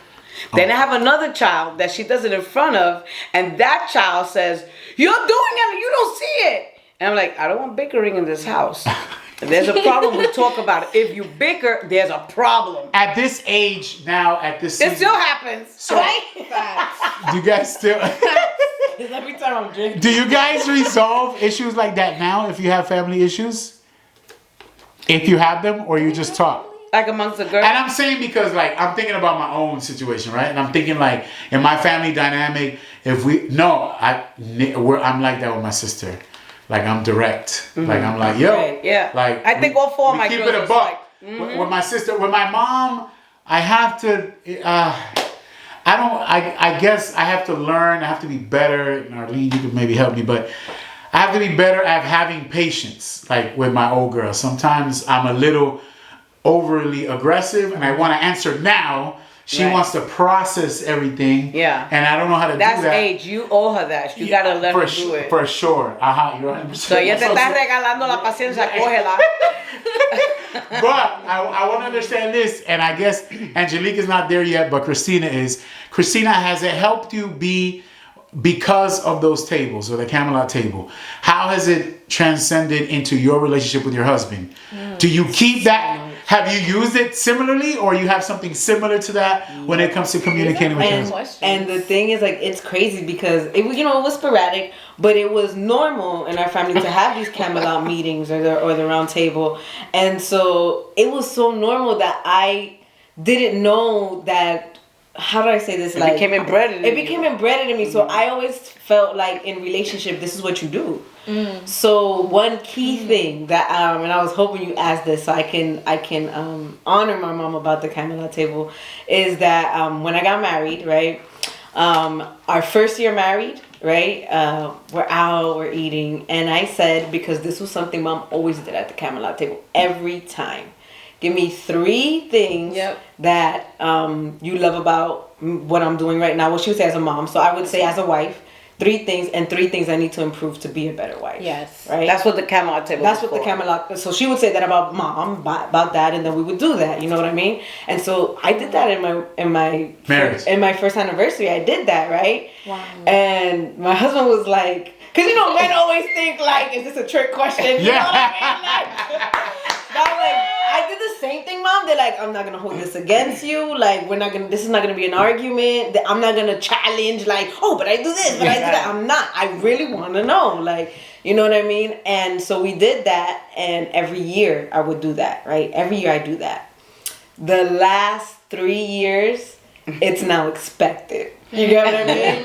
Then I have another child that she does it in front of, and that child says, "You're doing it, you don't see it." And I'm like, I don't want bickering in this house. If there's a problem, we talk about it. If you bicker, there's a problem. At this age now, at this season, it still happens. So, right? Do you guys still? Every time I'm drinking. Do you guys resolve issues like that now? If you have family issues, if you have them, or you just talk? Like amongst the girls. And I'm saying because like I'm thinking about my own situation, right? And I'm thinking like in my family dynamic, I'm like that with my sister. Like I'm direct. Mm-hmm. Like I'm like, yo, right, yeah. Like I think all four of my keep girls it a buck. Like, with my sister, with my mom, I have to. I guess I have to learn. I have to be better. And Arlene, you could maybe help me, but I have to be better at having patience. Like with my old girl, sometimes I'm a little overly aggressive and I want to answer now. She wants to process everything. Yeah. And I don't know how to do that. That's age. You owe her that. You gotta let her do it. For sure. You're 100%. So ella te está regalando la paciencia, cógela. But I want to understand this, and I guess Angelique is not there yet, but Christina is. Christina, has it helped you because of those tables or the Camelot table? How has it transcended into your relationship with your husband? Do you keep that? Have you used it similarly, or you have something similar to that when it comes to communicating with your husband? And the thing is, like, it's crazy because it was sporadic, but it was normal in our family to have these Camelot meetings or the round table, and so it was so normal that I didn't know that. How do I say this? It became embedded in me. So I always felt like in relationship, this is what you do. So one key thing that and I was hoping you asked this so I can honor my mom about the Camelot table is that when I got married, right? Our first year married, right? We're out, we're eating, and I said, because this was something mom always did at the Camelot table every time. Give me 3 things that you love about what I'm doing right now. Well, she would say as a mom. So I would say as a wife, 3 things, and 3 things I need to improve to be a better wife. Yes. Right? That's what the Camelot table That's what the Camelot... So she would say that about mom, about that, and then we would do that. You know what I mean? And so I did that in my marriage. In my first anniversary. I did that, right? Wow. And my husband was like... Because, men always think, like, is this a trick question? You know what I mean? I did the same thing, Mom. They're like, I'm not going to hold this against you. Like, this is not going to be an argument. I'm not going to challenge, like, oh, but I do this, but I do that. I'm not. I really want to know. Like, you know what I mean? And so we did that. And every year I would do that, right? Every year I do that. The last 3 years, it's now expected. You get what I mean?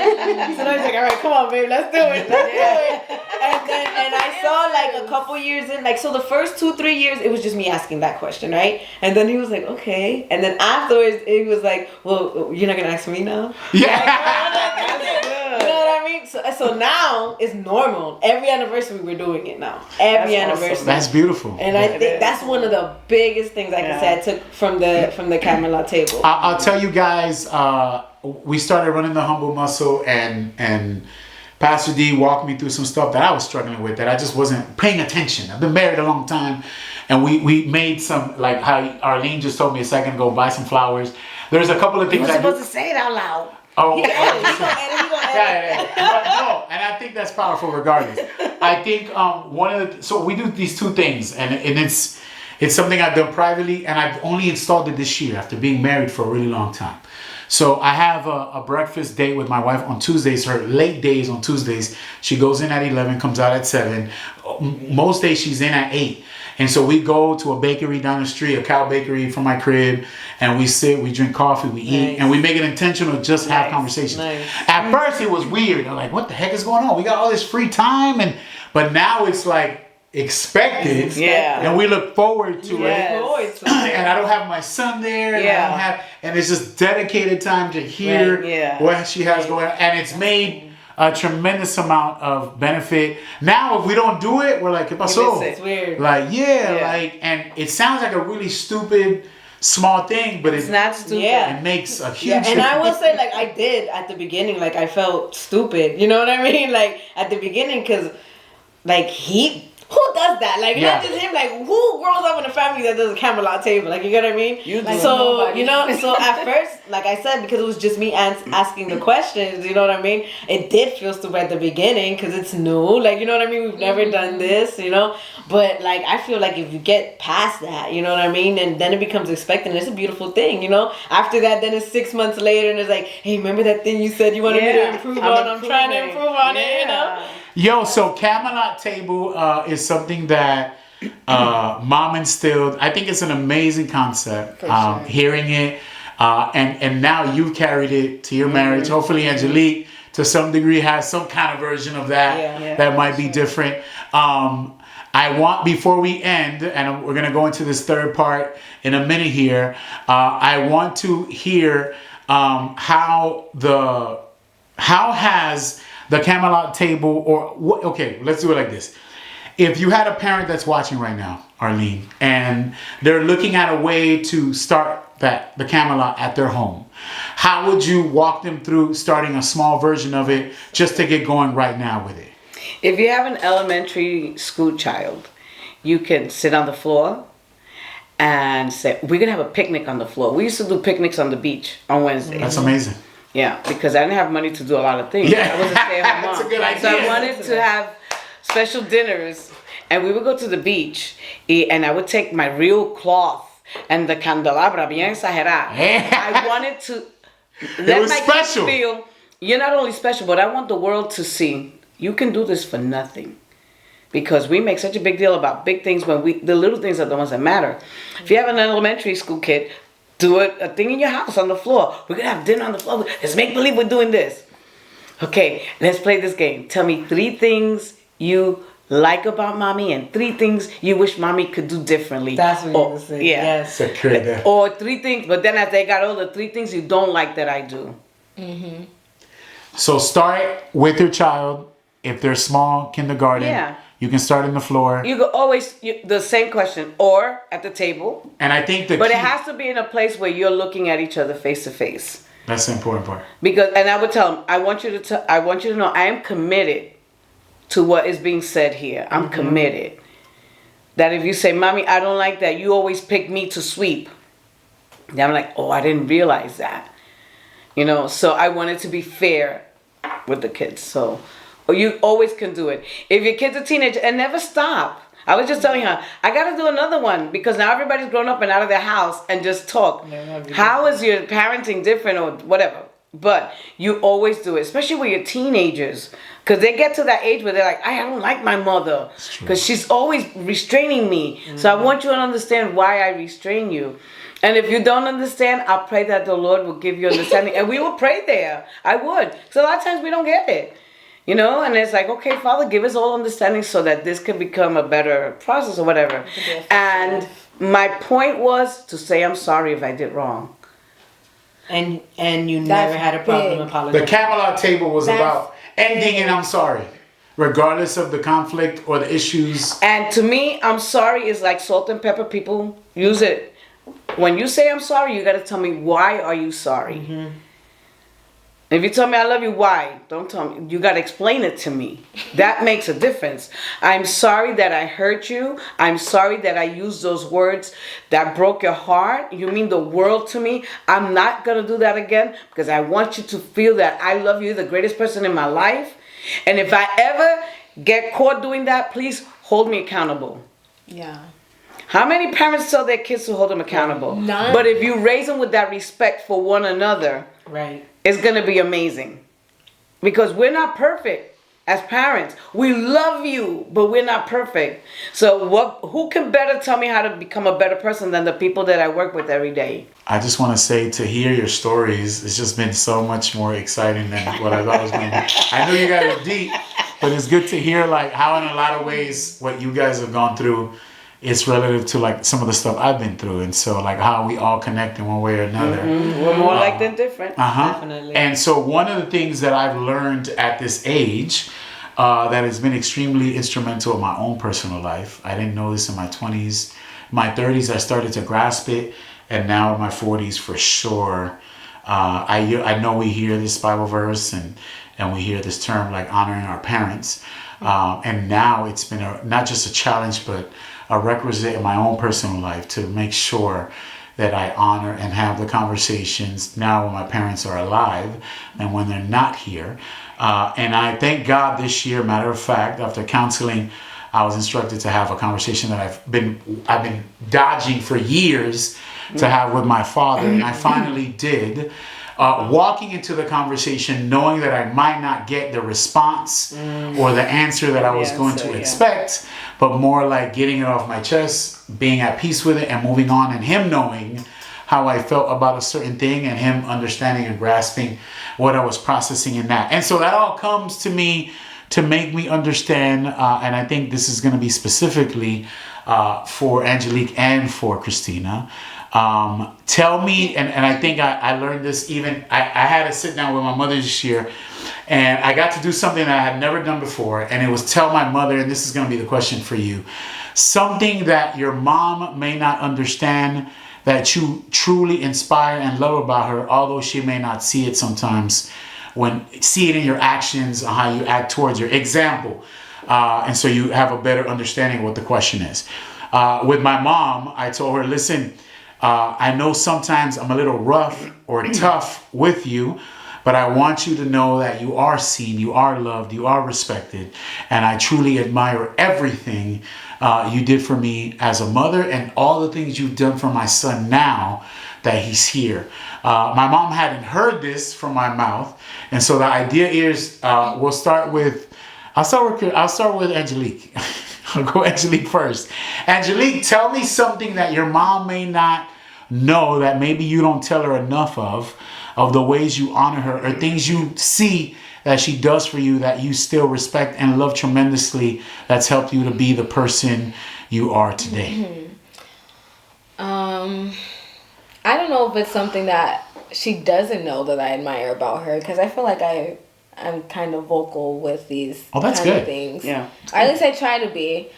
So I was like, all right, come on, babe, let's do it. And I saw like a couple years in, like, so the first 2-3 years, it was just me asking that question, right? And then he was like, okay. And then afterwards, it was like, well, you're not going to ask me now? Yeah. You know what I mean? So now it's normal. Every anniversary, we're doing it now. Every anniversary. Awesome. That's beautiful. And I think that's one of the biggest things, like I said, I took from the Camelot table. I'll tell you guys, we started running the Humble Muscle, and Pastor D walked me through some stuff that I was struggling with, that I just wasn't paying attention. I've been married a long time, and we made some, like how Arlene just told me a second ago, buy some flowers. There's a couple of things. You're supposed to say it out loud. Oh, yeah. But no, and I think that's powerful regardless. I think so we do these 2 things, and it's something I've done privately, and I've only installed it this year after being married for a really long time. So I have a breakfast date with my wife on Tuesdays, her late days on Tuesdays. She goes in at 11, comes out at 7. Most days she's in at 8. And so we go to a bakery down the street, a cow bakery from my crib, and we sit, we drink coffee, we eat, and we make it intentional, just have conversations. At first it was weird. I'm like, what the heck is going on? We got all this free time, but now it's like, expected. Yeah. And we look forward to Yes. it. And I don't have my son there. And I don't have, and it's just dedicated time to hear what she has going on. And it's made a tremendous amount of benefit. Now, if we don't do it, we're like, ¿qué pasó? It's weird. Like, like, and it sounds like a really stupid, small thing, but It's not stupid. it makes a huge and I will say, like, I did at the beginning, like, I felt stupid. You know what I mean? Like, at the beginning, because, like, who does that? Like, not just him. Like, who grows up in a family that does a Camelot table? Like, you get what I mean? You do. Like, so, you know, so at first, like I said, because it was just me asking the questions, you know what I mean? It did feel stupid at the beginning because it's new. Like, you know what I mean? We've never done this, you know? But, like, I feel like if you get past that, you know what I mean? And then it becomes expected. And it's a beautiful thing, you know? After that, then it's 6 months later and it's like, hey, remember that thing you said you wanted me to improve on? I'm trying to improve on it, you know? Yo, so Camelot Table is something that Mom instilled. I think it's an amazing concept. Hearing it, and now you've carried it to your marriage. Hopefully, Angelique, to some degree, has some kind of version of that that might be different. I want, before we end, and we're going to go into this third part in a minute here, I want to hear how has the Camelot Table, or what? Okay, let's do it like this. If you had a parent that's watching right now, Arlene, and they're looking at a way to start the Camelot at their home, how would you walk them through starting a small version of it just to get going right now with it? If you have an elementary school child, you can sit on the floor and say, we're going to have a picnic on the floor. We used to do picnics on the beach on Wednesdays. That's amazing. Yeah, because I didn't have money to do a lot of things. Yeah. I was a stay-at-home mom. That's a good idea. So I wanted to have special dinners, and we would go to the beach, and I would take my real cloth and the candelabra, bien exagerada. I wanted to let my kids feel, you're not only special, but I want the world to see, you can do this for nothing. Because we make such a big deal about big things when the little things are the ones that matter. If you have an elementary school kid, do a thing in your house on the floor. We're going to have dinner on the floor. Let's make believe we're doing this. Okay, let's play this game. Tell me 3 things you like about mommy and 3 things you wish mommy could do differently. That's what you were saying. Yeah. Yes. Or 3 things, but then as they got older, 3 things you don't like that I do. Mm-hmm. So start with your child. If they're small, kindergarten, you can start on the floor. You go always the same question, or at the table. And I think but it has to be in a place where you're looking at each other face to face. That's the important part. Because, and I would tell them, I want you to know I am committed to what is being said here. I'm committed. That if you say, Mommy, I don't like that, you always pick me to sweep. Then I'm like, oh, I didn't realize that. You know, so I wanted to be fair with the kids. So, or you always can do it. If your kid's a teenager, and never stop. I was just telling her, I got to do another one because now everybody's grown up and out of their house and just talk. How is your parenting different or whatever? But you always do it, especially with your teenagers. Because they get to that age where they're like, I don't like my mother because she's always restraining me. So I want you to understand why I restrain you. And if you don't understand, I'll pray that the Lord will give you understanding. And we will pray there. I would. So a lot of times we don't get it. You know, and it's like, okay, Father, give us all understanding so that this can become a better process or whatever. And my point was to say I'm sorry if I did wrong. And you never had a problem apologizing. The Camelot Table was about ending in I'm sorry, regardless of the conflict or the issues. And to me, I'm sorry is like salt and pepper. People use it. When you say I'm sorry, you got to tell me, why are you sorry? Mm-hmm. If you tell me I love you, why? Don't tell me. You got to explain it to me. That makes a difference. I'm sorry that I hurt you. I'm sorry that I used those words that broke your heart. You mean the world to me. I'm not going to do that again because I want you to feel that I love you, the greatest person in my life. And if I ever get caught doing that, please hold me accountable. Yeah. How many parents tell their kids to hold them accountable? None. But if you raise them with that respect for one another, right, it's going to be amazing. Because we're not perfect as parents. We love you, but we're not perfect. So who can better tell me how to become a better person than the people that I work with every day? I just want to say, to hear your stories, it's just been so much more exciting than what I thought it was going to be. I know you guys are deep, But it's good to hear like how in a lot of ways what you guys have gone through is relative to like some of the stuff I've been through, and so like how we all connect in one way or another. We're more like than different. Definitely. And so one of the things that I've learned at this age that has been extremely instrumental in my own personal life. I didn't know this in my 20s. My 30s, I started to grasp it. And now in my 40s, for sure, I know we hear this Bible verse and we hear this term like honoring our parents. And now it's been not just a challenge, but a requisite in my own personal life to make sure that I honor and have the conversations now when my parents are alive and when they're not here. And I thank God this year, matter of fact, after counseling, I was instructed to have a conversation that I've been dodging for years to have with my father, and I finally did. Walking into the conversation knowing that I might not get the response or the answer that I was going to expect, but more like getting it off my chest, being at peace with it and moving on, and him knowing how I felt about a certain thing and him understanding and grasping what I was processing in that. And so that all comes to me to make me understand, and I think this is going to be specifically for Angelique and for Christina. Tell me, and I think I learned this even, I had to sit down with my mother this year, and I got to do something that I had never done before, and it was tell my mother, and this is going to be the question for you, something that your mom may not understand that you truly inspire and love about her, although she may not see it sometimes, see it in your actions on how you act towards your example. And so you have a better understanding of what the question is. With my mom, I told her, listen, I know sometimes I'm a little rough or tough with you, but I want you to know that you are seen, you are loved, you are respected, and I truly admire everything you did for me as a mother and all the things you've done for my son now that he's here. My mom hadn't heard this from my mouth, and so the idea is I'll start with Angelique. I'll go Angelique first. Angelique, tell me something that your mom may not know that maybe you don't tell her enough of the ways you honor her or things you see that she does for you that you still respect and love tremendously that's helped you to be the person you are today. I don't know if it's something that she doesn't know that I admire about her, because I feel like I'm kind of vocal with these kind of things. Yeah. Or at least I try to be.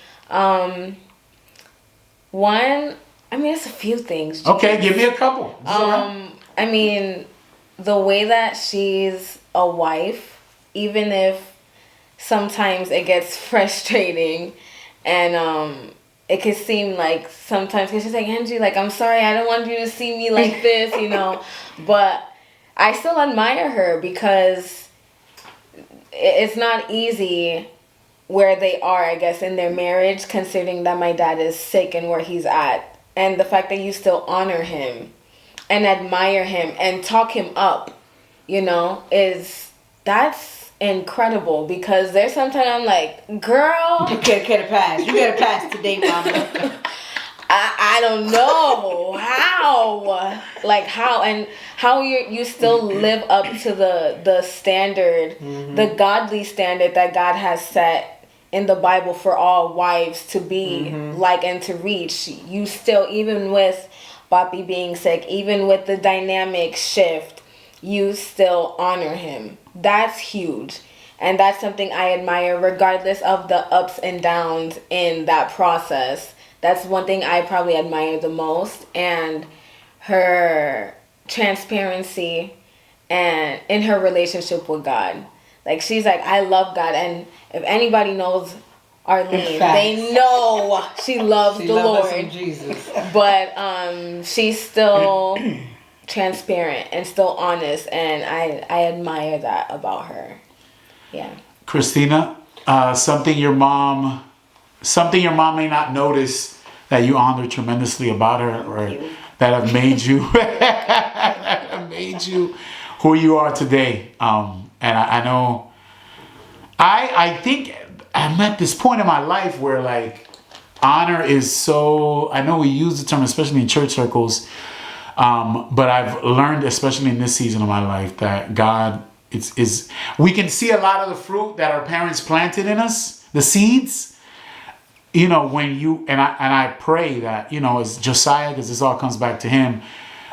One, I mean, it's a few things. Okay, give me a couple. I mean, the way that she's a wife, even if sometimes it gets frustrating and it can seem like sometimes, because she's like, Angie, like, I'm sorry, I don't want you to see me like this, you know, but I still admire her because it's not easy where they are, I guess, in their marriage, considering that my dad is sick and where he's at. And the fact that you still honor him and admire him and talk him up, you know, that's incredible, because there's sometimes I'm like, girl, you get a pass. You get a pass today, mama. I don't know how you still live up to the standard, the godly standard that God has set in the Bible for all wives to be like and to reach. You still, even with Papi being sick, even with the dynamic shift, you still honor him. That's huge. And that's something I admire regardless of the ups and downs in that process. That's one thing I probably admire the most. And her transparency and in her relationship with God. Like, she's like, I love God. And if anybody knows Arlene, they know she loves the Lord. Jesus. But she's still transparent and still honest, and I admire that about her. Yeah. Christina, something your mom may not notice that you honor tremendously about her, or that have made you who you are today. And I know, I think I'm at this point in my life where like honor is so, I know we use the term, especially in church circles, but I've learned, especially in this season of my life, that God it's we can see a lot of the fruit that our parents planted in us, the seeds. When you and I pray that as Josiah, because this all comes back to him,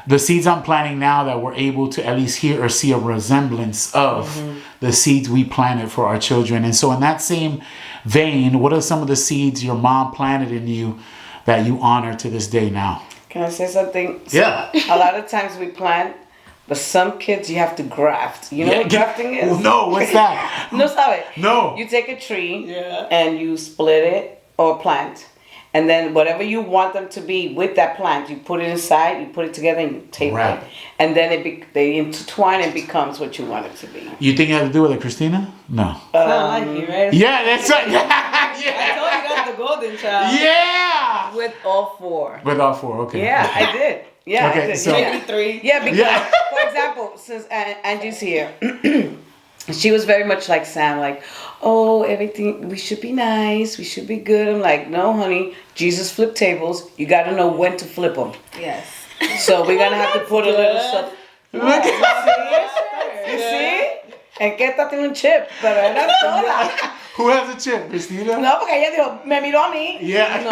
the seeds I'm planting now, that we're able to at least hear or see a resemblance of the seeds we planted for our children. And so in that same vein, what are some of the seeds your mom planted in you that you honor to this day now? Can I say something? Yeah. A lot of times we plant, but some kids you have to graft. You know what grafting is? Well, no, what's that? No, sabe. No. You take a tree and you split it or plant. And then whatever you want them to be with that plant, you put it inside, you put it together, and you tape it. And then they intertwine and becomes what you want it to be. You think it has to do with it, Christina? No. Like you, right? Yeah, that's right. I told you that's the golden child. Yeah. With all four. With all four, okay. Yeah, I did. Yeah, okay, I did. so Maybe 3. Yeah, because, for example, since Angie's here, she was very much like Sam, like, oh, everything, we should be nice, we should be good. I'm like, no, honey, Jesus flipped tables. You got to know when to flip them. Yes. So we're going to have to put a little stuff. Look, you see? ¿En qué está tiene un chip? Pero era toda. Who has a chip, Christina? No, porque ella dijo, me miró a mí. Yeah. No.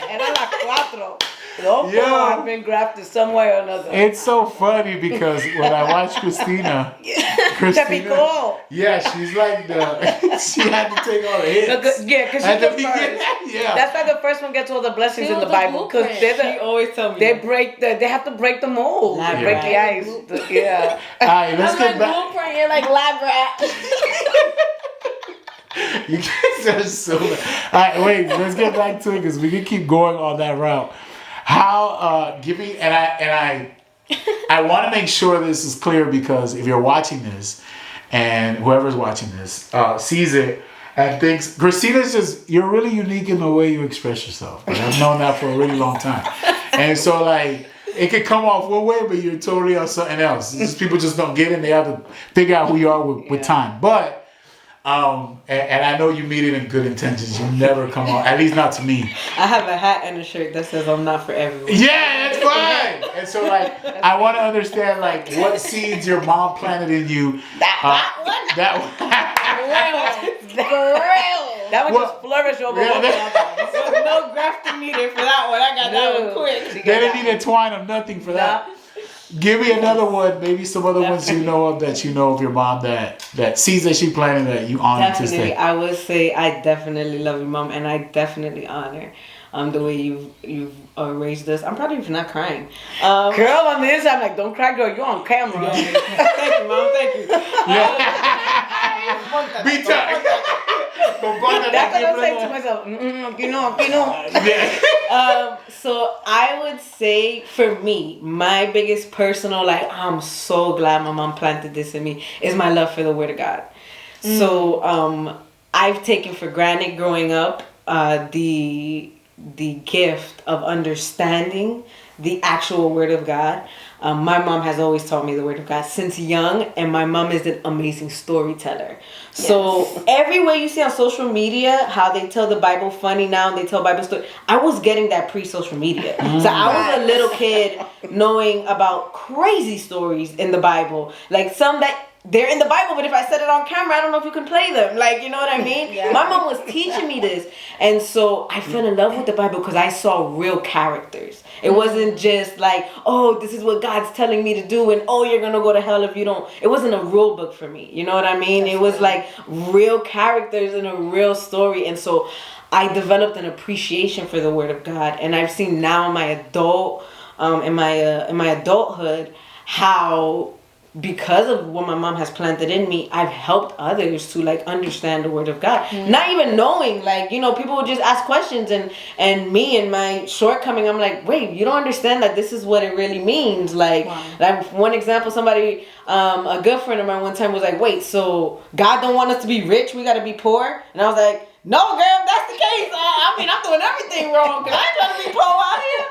Eran las 4. No, I've been grafted some way or another. It's so funny because when I watch Christina, yeah, she's like she had to take all the hits. Yeah, because she's the first. Yeah. That's why the first one gets all the blessings in the Bible. Because she always tell me they have to break the mold. Lab Break the ice. Yeah. All right, let's get back. Blueprint, you're like lab rat. You guys are so bad. All right, wait, let's get back to it because we can keep going on that route. How give me and I want to make sure this is clear, because if you're watching this and whoever's watching this sees it and thinks Christina's you're really unique in the way you express yourself. Like, I've known that for a really long time, and so like it could come off one way, but you're totally on something else. It's just people just don't get it. And they have to figure out who you are with time, but. And I know you mean it in good intentions. You never come on, at least not to me. I have a hat and a shirt that says I'm not for everyone. Yeah, that's fine. And so like, I want to understand like what seeds your mom planted in you. That one just flourished over There's no grafting needed for that one. I got that one quick. They didn't need a twine of nothing for that. Give me another one, maybe some other ones you know of that you know of your mom that seeds that she planted that you honor to stay. I would say I definitely love your mom, and I definitely honor the way you've raised us. I'm proud of you for not crying. Girl, on the inside, I'm like, don't cry, girl. You're on camera. Thank you, mom. Thank you. Be tough. That's what I'm saying to myself. You know. So I would say for me, my biggest personal, like, I'm so glad my mom planted this in me, is my love for the Word of God. So I've taken for granted growing up the gift of understanding the actual Word of God. My mom has always taught me the Word of God since young, and my mom is an amazing storyteller. So every way you see on social media how they tell the Bible funny now, and they tell Bible story, I was getting that pre-social media. So I was a little kid knowing about crazy stories in the Bible, like some that they're in the Bible, but if I said it on camera, I don't know if you can play them. Like, you know what I mean? Yeah. My mom was teaching me this. And so I fell in love with the Bible because I saw real characters. It wasn't just like, oh, this is what God's telling me to do, and oh, you're going to go to hell if you don't. It wasn't a rule book for me. You know what I mean? It was like real characters and a real story. And so I developed an appreciation for the Word of God. And I've seen now in my adulthood how, because of what my mom has planted in me, I've helped others to like understand the Word of God. Not even knowing, like, you know, people would just ask questions, and me and my shortcoming, I'm like, wait, you don't understand that this is what it really means. Like, like one example, somebody, a good friend of mine one time was like, wait, so God don't want us to be rich, we got to be poor? And I was like, no, girl, if that's the case, I mean, I'm doing everything wrong because I ain't trying to be poor out here.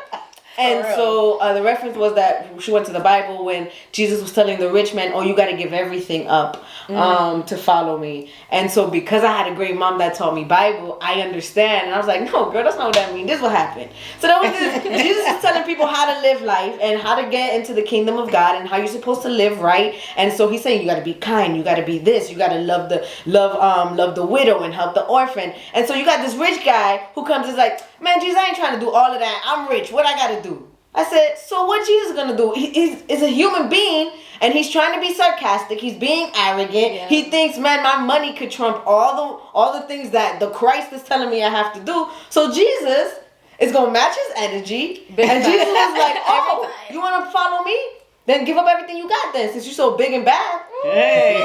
And so the reference was that she went to the Bible when Jesus was telling the rich man, "Oh, you got to give everything up to follow me." And so because I had a great mom that taught me Bible, I understand. And I was like, "No, girl, that's not what that means. This is what happened." So that was this, Jesus is telling people how to live life and how to get into the kingdom of God and how you're supposed to live right. And so he's saying you got to be kind, you got to be this, you got to love the widow and help the orphan. And so you got this rich guy who comes and is like, "Man, Jesus, I ain't trying to do all of that. I'm rich. What I got to do?" I said, "So what Jesus gonna do? He's a human being, and he's trying to be sarcastic. He's being arrogant. Yeah. He thinks, man, my money could trump all the things that the Christ is telling me I have to do. So Jesus is gonna match his energy." And Jesus is like, "Oh, you wanna follow me? Then give up everything you got then, since you're so big and bad." Hey.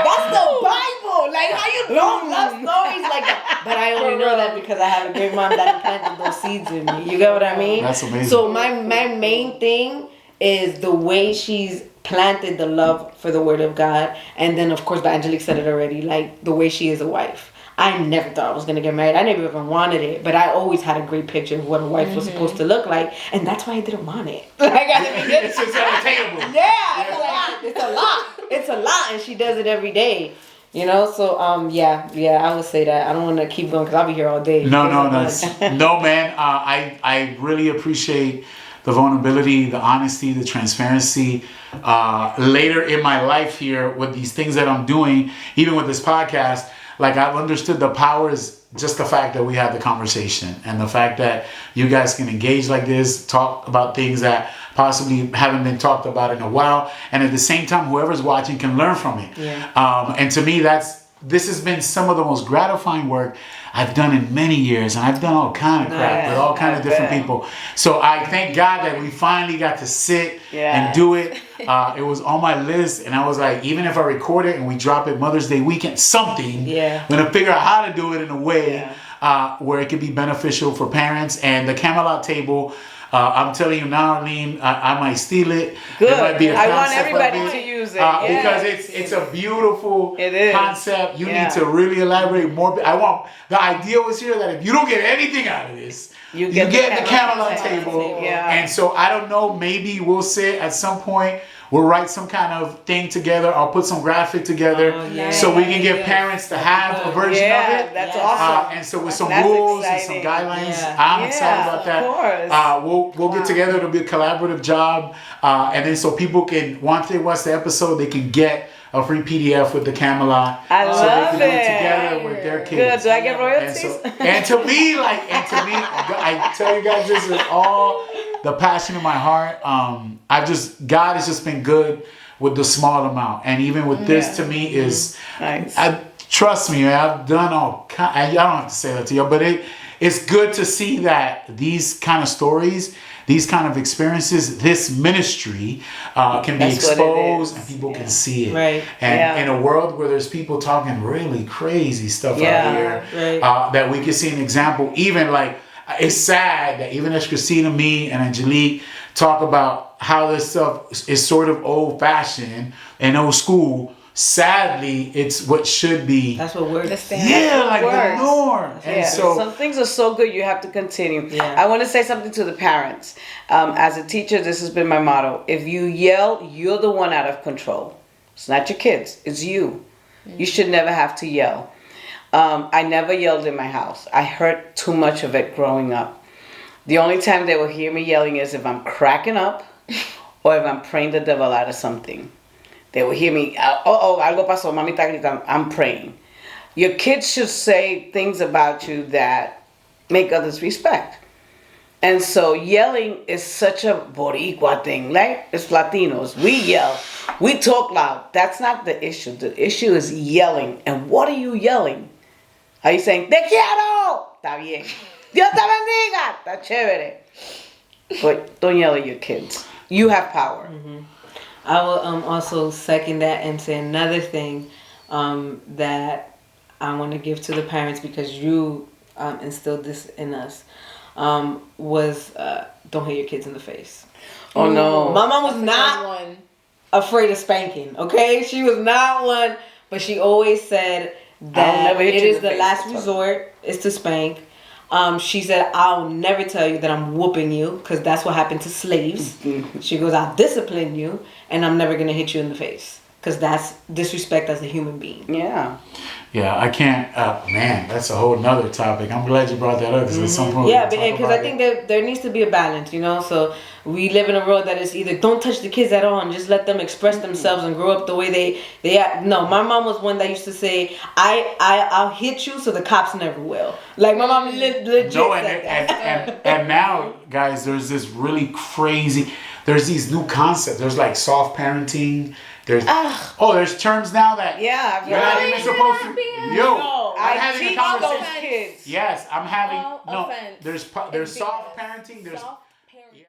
That's the Bible. Like, how you don't love stories like that? But I only know that because I have a great mom that planted those seeds in me. You get what I mean? That's amazing. So my main thing is the way she's planted the love for the word of God. And then, of course, but Angelique said it already, like the way she is a wife. I never thought I was going to get married. I never even wanted it. But I always had a great picture of what a wife was supposed to look like. And that's why I didn't want it. Like, it's just unattainable. Yeah, it's a lot. It's a lot. And she does it every day. You know? So, yeah, I would say that. I don't want to keep going because I'll be here all day. No, man. I really appreciate the vulnerability, the honesty, the transparency. Later in my life here with these things that I'm doing, even with this podcast, like I've understood the power is just the fact that we have the conversation and the fact that you guys can engage like this, talk about things that possibly haven't been talked about in a while. And at the same time, whoever's watching can learn from it. Yeah. And to me, this has been some of the most gratifying work I've done in many years, and I've done all kind of crap with all kind of different people. So I thank God that we finally got to sit and do it. It was on my list, and I was like, even if I record it and we drop it Mother's Day weekend, something, I'm gonna figure out how to do it in a way where it could be beneficial for parents. And the Camelot Table, I'm telling you now, Arlene, I might steal it. Good. It might be a I want everybody to use it. Because it's a beautiful concept. You need to really elaborate more. The idea was here that if you don't get anything out of this, you get the Camelot Table. Yeah. And so I don't know, maybe we'll sit at some point. We'll write some kind of thing together. I'll put some graphic together so we can get parents to have a version of it. That's awesome. And so with some rules and some guidelines, I'm excited about that. Of course. We'll get together. It'll be a collaborative job. And then so people can, once they watch the episode, they can get a free PDF with the Camelot. I love they can do it together with their kids. Good. Do I get royalties? And to me, I tell you guys, this is all the passion in my heart. God has just been good with the small amount, and even with this, to me is nice. Trust me, I've done all kind. I don't have to say that to you, but it's good to see that these kind of stories, these kind of experiences, this ministry can be exposed and people can see it. Right. And in a world where there's people talking really crazy stuff out here, that we can see an example. Even like, it's sad that even as Christina, me, and Angelique talk about how this stuff is sort of old-fashioned and old school, sadly, it's what should be. That's what we're the norm. And so some things are so good, you have to continue. I want to say something to the parents. As a teacher, this has been my motto. If you yell, you're the one out of control. It's not your kids. It's you. You should never have to yell. I never yelled in my house. I heard too much of it growing up. The only time they will hear me yelling is if I'm cracking up or if I'm praying the devil out of something. They will hear me, algo pasó, mami está gritando. I'm praying. Your kids should say things about you that make others respect. And so yelling is such a Boricua thing. Like, it's Latinos. We yell. We talk loud. That's not the issue. The issue is yelling. And what are you yelling? Are you saying, te quiero? Está bien. Dios te bendiga. Está chévere. But don't yell at your kids. You have power. Mm-hmm. I will also second that and say another thing that I want to give to the parents, because you instilled this in us, was don't hit your kids in the face. Oh no. My mom was not afraid of spanking, okay? She was not one, but she always said that it is the last resort is to spank. She said, I'll never tell you that I'm whooping you, because that's what happened to slaves. She goes, I'll discipline you, and I'm never going to hit you in the face, because that's disrespect as a human being. Yeah. Yeah, I can't. Man, that's a whole nother topic. I'm glad you brought that up, because at some point, Yeah, because I think that there needs to be a balance, you know. So we live in a world that is either don't touch the kids at all and just let them express themselves and grow up the way they act. No, my mom was one that used to say, I'll hit you so the cops never will. Like my mom legit said that. And now, guys, there's this really crazy. There's these new concepts. There's like soft parenting. There's terms now that you're not even supposed to. I'm having a conversation. Kids. Yes, I'm having offense. There's soft parenting. There's